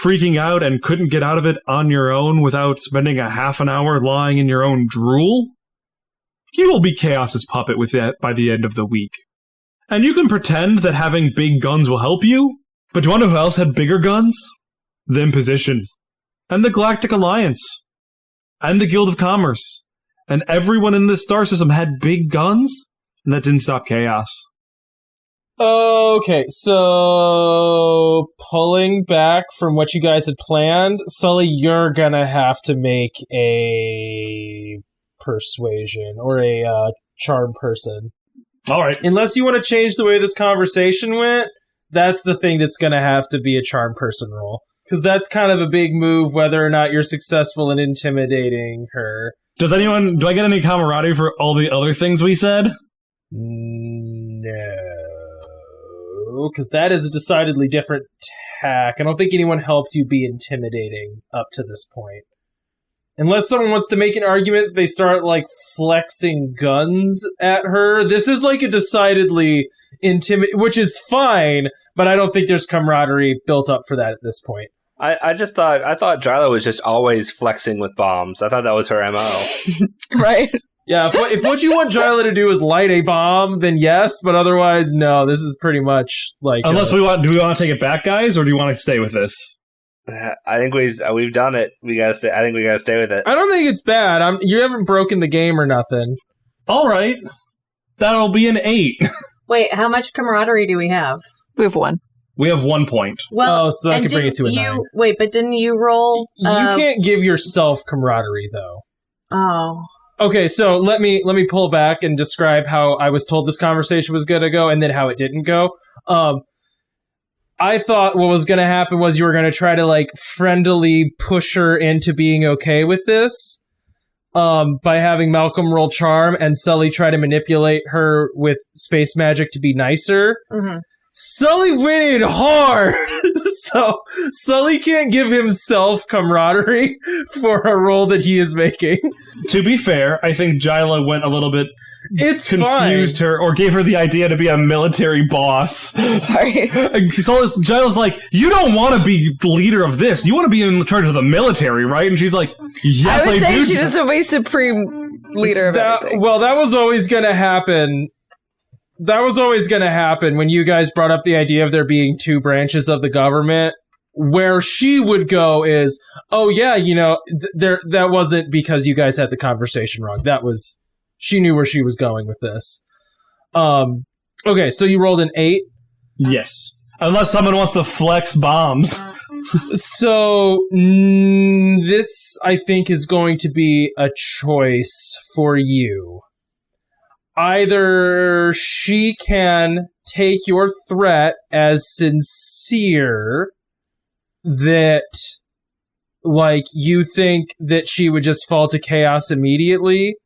freaking out and couldn't get out of it on your own without spending a half an hour lying in your own drool, you will be Chaos's puppet with that by the end of the week. And you can pretend that having big guns will help you, but do you want to know who else had bigger guns? The Imposition, and the Galactic Alliance, and the Guild of Commerce, and everyone in this star system had big guns, and that didn't stop chaos. Okay, so pulling back from what you guys had planned, Sully, you're gonna have to make a persuasion or a charm person. All right. Unless you want to change the way this conversation went, that's the thing that's gonna have to be a charm person roll. Because that's kind of a big move, whether or not you're successful in intimidating her. Do I get any camaraderie for all the other things we said? No, because that is a decidedly different tack. I don't think anyone helped you be intimidating up to this point. Unless someone wants to make an argument that they start, like, flexing guns at her. This is, like, a decidedly which is fine, but I don't think there's camaraderie built up for that at this point. I thought Jyla was just always flexing with bombs. I thought that was her MO. Right? Yeah, if what you want Jyla to do is light a bomb, then yes, but otherwise, no. This is pretty much like... Unless do we want to take it back, guys, or do you want to stay with this? I think we've done it. We gotta stay. I think we gotta stay with it. I don't think it's bad. You haven't broken the game or nothing. All right. That'll be an 8. Wait, how much camaraderie do we have? We have 1. We have 1 point. Well, so I can bring it to a 9. Wait, but didn't you roll? You can't give yourself camaraderie, though. Oh. Okay, so let me pull back and describe how I was told this conversation was going to go, and then how it didn't go. I thought what was going to happen was you were going to try to, like, friendly push her into being okay with this, by having Malcolm roll charm and Sully try to manipulate her with space magic to be nicer. Mm-hmm. Sully went in hard, so Sully can't give himself camaraderie for a role that he is making. To be fair, I think Jyla went a little bit... It's confused fine. her or gave her the idea to be a military boss. Sorry. So Giles like, you don't want to be the leader of this. You want to be in charge of the military, right? And she's like, yes, I would say do. she just to be supreme leader of everything. Well, that was always going to happen. That was always going to happen when you guys brought up the idea of there being 2 branches of the government. Where she would go is, oh yeah, that wasn't because you guys had the conversation wrong. That was... She knew where she was going with this. Okay, so you rolled an 8? Yes. Unless someone wants to flex bombs. So, this, I think, is going to be a choice for you. Either she can take your threat as sincere that, like, you think that she would just fall to chaos immediately.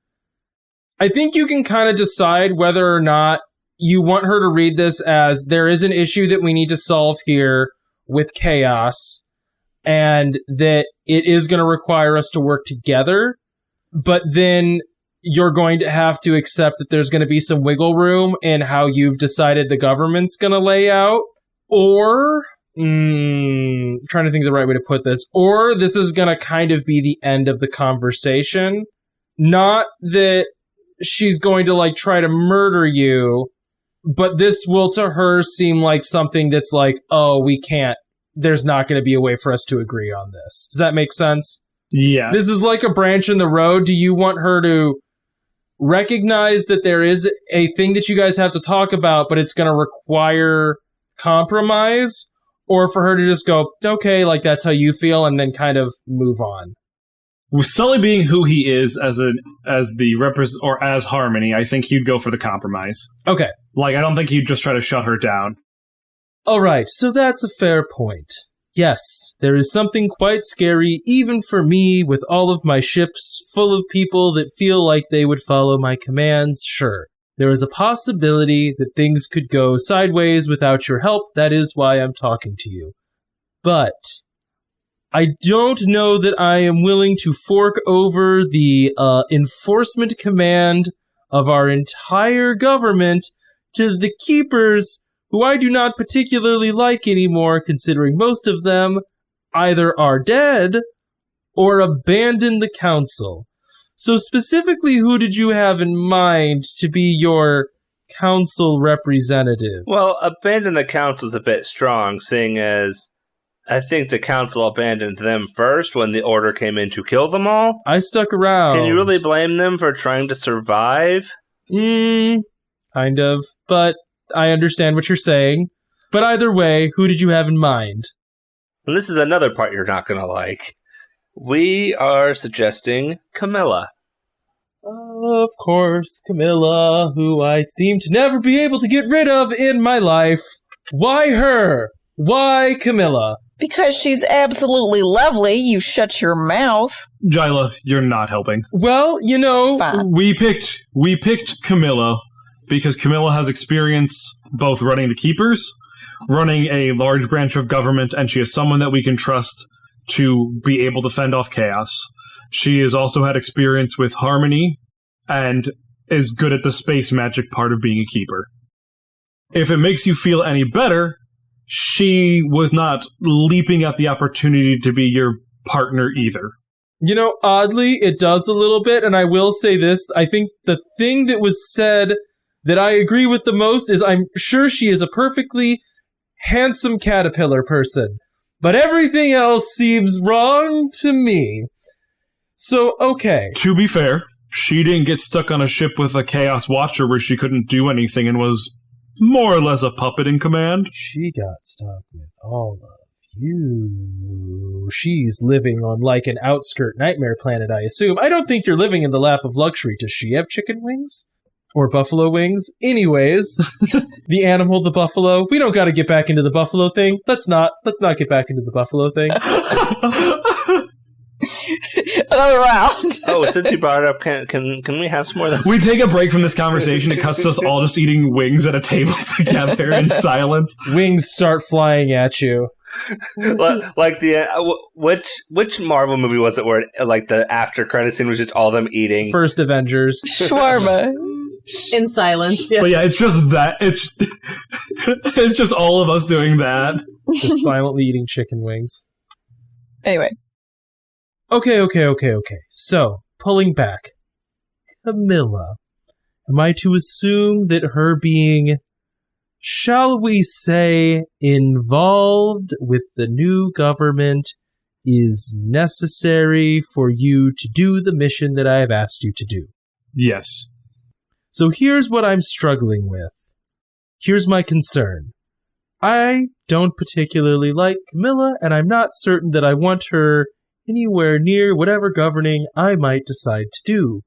I think you can kind of decide whether or not you want her to read this as there is an issue that we need to solve here with chaos, and that it is going to require us to work together, but then you're going to have to accept that there's going to be some wiggle room in how you've decided the government's going to lay out, or... trying to think of the right way to put this. Or this is going to kind of be the end of the conversation. Not that she's going to, like, try to murder you, but this will to her seem like something that's like, oh, we can't, there's not going to be a way for us to agree on this. Does that make sense? Yeah. This is like a branch in the road. Do you want her to recognize that there is a thing that you guys have to talk about, but it's going to require compromise? Or for her to just go, okay, like that's how you feel, and then kind of move on? With Sully being who he is as Harmony, I think he'd go for the compromise. Okay. Like, I don't think he'd just try to shut her down. All right, so that's a fair point. Yes, there is something quite scary, even for me, with all of my ships full of people that feel like they would follow my commands. Sure, there is a possibility that things could go sideways without your help. That is why I'm talking to you. But I don't know that I am willing to fork over the enforcement command of our entire government to the keepers, who I do not particularly like anymore, considering most of them either are dead or abandoned the council. So specifically, who did you have in mind to be your council representative? Well, abandon the council is a bit strong, seeing as I think the council abandoned them first when the order came in to kill them all. I stuck around. Can you really blame them for trying to survive? Kind of, but I understand what you're saying. But either way, who did you have in mind? And this is another part you're not going to like. We are suggesting Camilla. Of course, Camilla, who I seem to never be able to get rid of in my life. Why her? Why Camilla? Because she's absolutely lovely, you shut your mouth. Jyla, you're not helping. Well, you know... Fine. We picked Camilla because Camilla has experience both running the Keepers, running a large branch of government, and she is someone that we can trust to be able to fend off chaos. She has also had experience with Harmony and is good at the space magic part of being a Keeper. If it makes you feel any better, she was not leaping at the opportunity to be your partner either. You know, oddly, it does a little bit, and I will say this. I think the thing that was said that I agree with the most is I'm sure she is a perfectly handsome caterpillar person, but everything else seems wrong to me. So, okay. To be fair, she didn't get stuck on a ship with a Chaos Watcher where she couldn't do anything and was more or less a puppet in command. She got stuck with all of you. She's living on like an outskirt nightmare planet, I assume. I don't think you're living in the lap of luxury. Does she have chicken wings? Or buffalo wings? Anyways, the animal, the buffalo. We don't got to get back into the buffalo thing. Let's not get back into the buffalo thing. Another round. Oh, since you brought it up, can we have some more of that? We take a break from this conversation. It cuts to us all just eating wings at a table together in silence. Wings start flying at you. Like the which Marvel movie was it where like the after credit scene was just all them eating? First Avengers. Shawarma. In silence. Yeah. But yeah, it's just that. It's just all of us doing that. Just silently eating chicken wings. Anyway. Okay. So, pulling back. Camilla. Am I to assume that her being, shall we say, involved with the new government is necessary for you to do the mission that I have asked you to do? Yes. So here's what I'm struggling with. Here's my concern. I don't particularly like Camilla, and I'm not certain that I want her anywhere near whatever governing I might decide to do.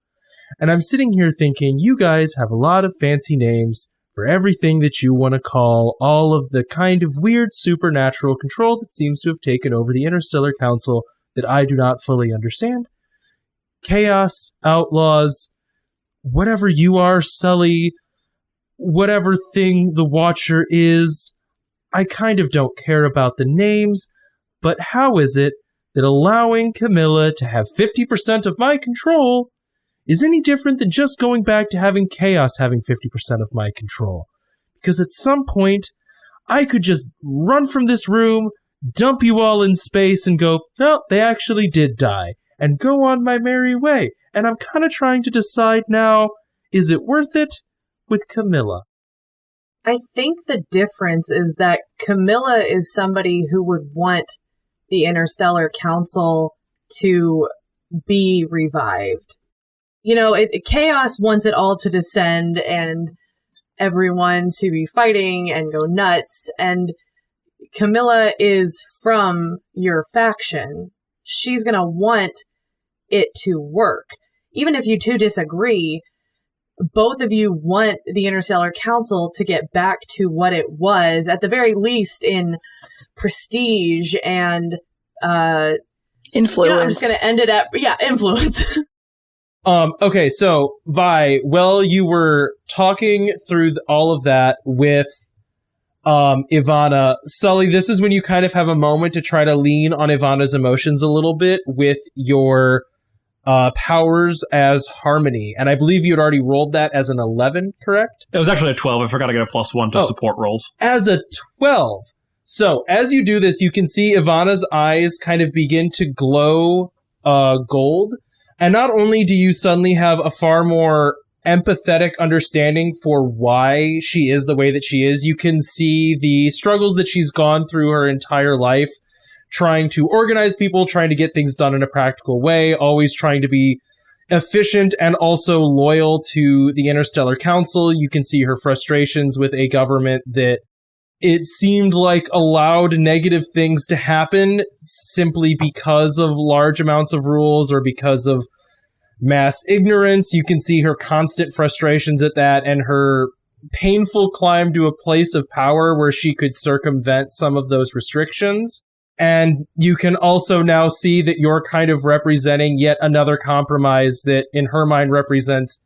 And I'm sitting here thinking, you guys have a lot of fancy names for everything that you want to call all of the kind of weird supernatural control that seems to have taken over the Interstellar Council that I do not fully understand. Chaos, Outlaws, whatever you are, Sully, whatever thing the Watcher is, I kind of don't care about the names, but how is it that allowing Camilla to have 50% of my control is any different than just going back to having Chaos having 50% of my control? Because at some point, I could just run from this room, dump you all in space, and go, well, they actually did die, and go on my merry way. And I'm kind of trying to decide now, is it worth it with Camilla? I think the difference is that Camilla is somebody who would want the Interstellar Council to be revived. You know, Chaos wants it all to descend and everyone to be fighting and go nuts. And Camilla is from your faction. She's going to want it to work. Even if you two disagree, both of you want the Interstellar Council to get back to what it was, at the very least in prestige and influence. You know, I'm just going to end it at influence. Okay, so Vi, while you were talking through all of that with Ivana, Sully, this is when you kind of have a moment to try to lean on Ivana's emotions a little bit with your powers as Harmony. And I believe you had already rolled that as an 11, correct? It was actually a 12. I forgot to get a +1 to support rolls. As a 12. So, as you do this, you can see Ivana's eyes kind of begin to glow gold. And not only do you suddenly have a far more empathetic understanding for why she is the way that she is, you can see the struggles that she's gone through her entire life, trying to organize people, trying to get things done in a practical way, always trying to be efficient and also loyal to the Interstellar Council. You can see her frustrations with a government that it seemed like allowed negative things to happen simply because of large amounts of rules or because of mass ignorance. You can see her constant frustrations at that and her painful climb to a place of power where she could circumvent some of those restrictions. And you can also now see that you're kind of representing yet another compromise that in her mind represents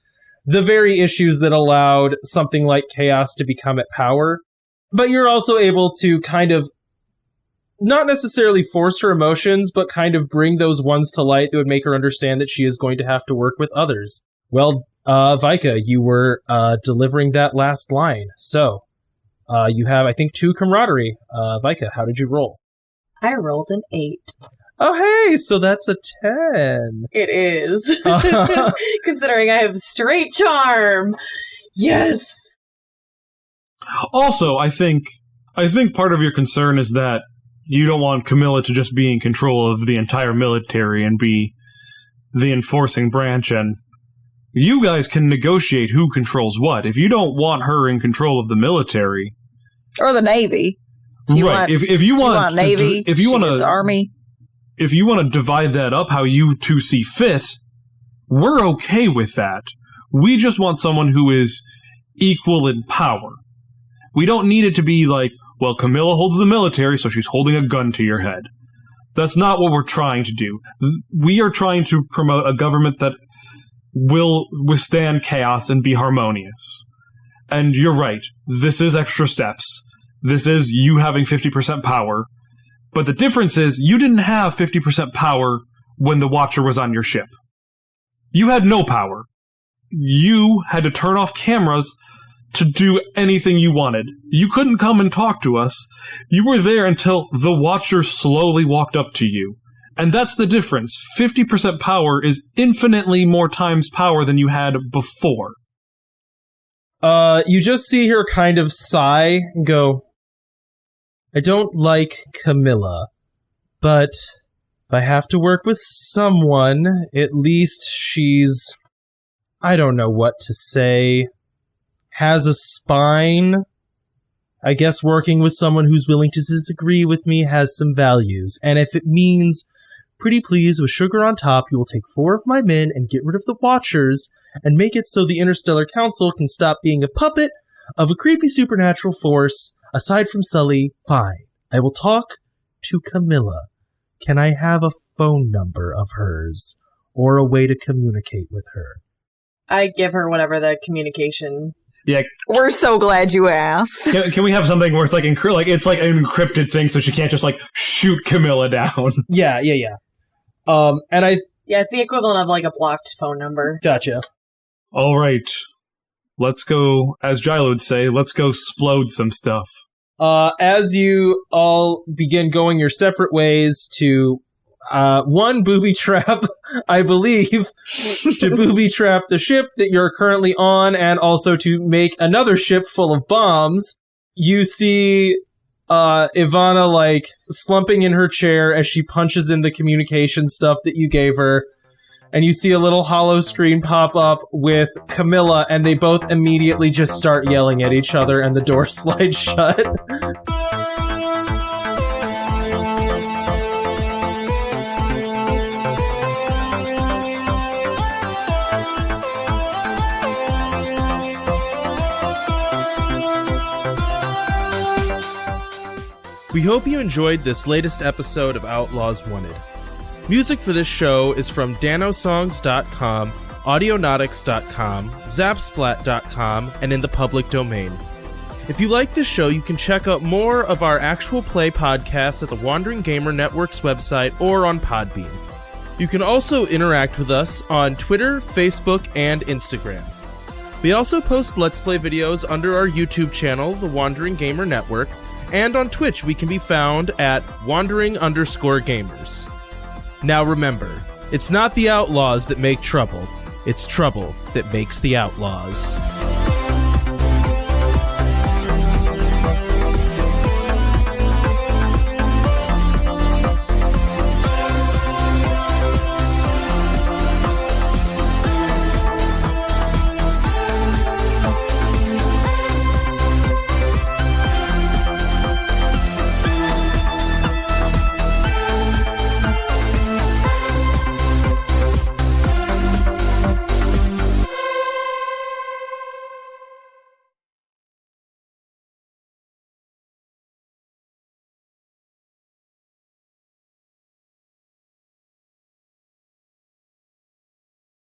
the very issues that allowed something like chaos to become at power. But you're also able to kind of not necessarily force her emotions, but kind of bring those ones to light that would make her understand that she is going to have to work with others. Well, Vika, you were delivering that last line. So, you have, I think, 2 camaraderie. Vika, how did you roll? I rolled an 8. Oh, hey, so that's a 10. It is. Considering I have straight charm. Yes! Also, I think part of your concern is that you don't want Camilla to just be in control of the entire military and be the enforcing branch, and you guys can negotiate who controls what. If you don't want her in control of the military... Or the Navy. Right. If you want Navy, if you want to Army. If you want to divide that up how you two see fit, we're okay with that. We just want someone who is equal in power. We don't need it to be like, well, Camilla holds the military, so she's holding a gun to your head. That's not what we're trying to do. We are trying to promote a government that will withstand chaos and be harmonious. And you're right, this is extra steps. This is you having 50% power. But the difference is, you didn't have 50% power when the Watcher was on your ship. You had no power. You had to turn off cameras to do anything you wanted. You couldn't come and talk to us. You were there until the Watcher slowly walked up to you. And that's the difference. 50% power is infinitely more times power than you had before. You just see her kind of sigh and go, I don't like Camilla, but if I have to work with someone, at least she's, I don't know what to say, has a spine. I guess working with someone who's willing to disagree with me has some values. And if it means, pretty please, with sugar on top, you will take 4 of my men and get rid of the Watchers and make it so the Interstellar Council can stop being a puppet of a creepy supernatural force. Aside from Sully, fine. I will talk to Camilla. Can I have a phone number of hers or a way to communicate with her? I give her whatever the communication. Yeah, we're so glad you asked. Can we have something where it's like it's like an encrypted thing, so she can't just like shoot Camilla down? Yeah. And it's the equivalent of like a blocked phone number. Gotcha. All right, let's go. As Gilo would say, let's go splode some stuff. As you all begin going your separate ways to, one, booby trap, I believe, to booby trap the ship that you're currently on, and also to make another ship full of bombs, you see, Ivana, like, slumping in her chair as she punches in the communication stuff that you gave her. And you see a little hollow screen pop up with Camilla, and they both immediately just start yelling at each other, and the door slides shut. We hope you enjoyed this latest episode of Outlaws Wanted. Music for this show is from danosongs.com, audionautics.com, zapsplat.com, and in the public domain. If you like this show, you can check out more of our actual play podcasts at the Wandering Gamer Network's website or on Podbean. You can also interact with us on Twitter, Facebook, and Instagram. We also post Let's Play videos under our YouTube channel, the Wandering Gamer Network, and on Twitch we can be found at wandering_gamers. Now remember, it's not the outlaws that make trouble, it's trouble that makes the outlaws.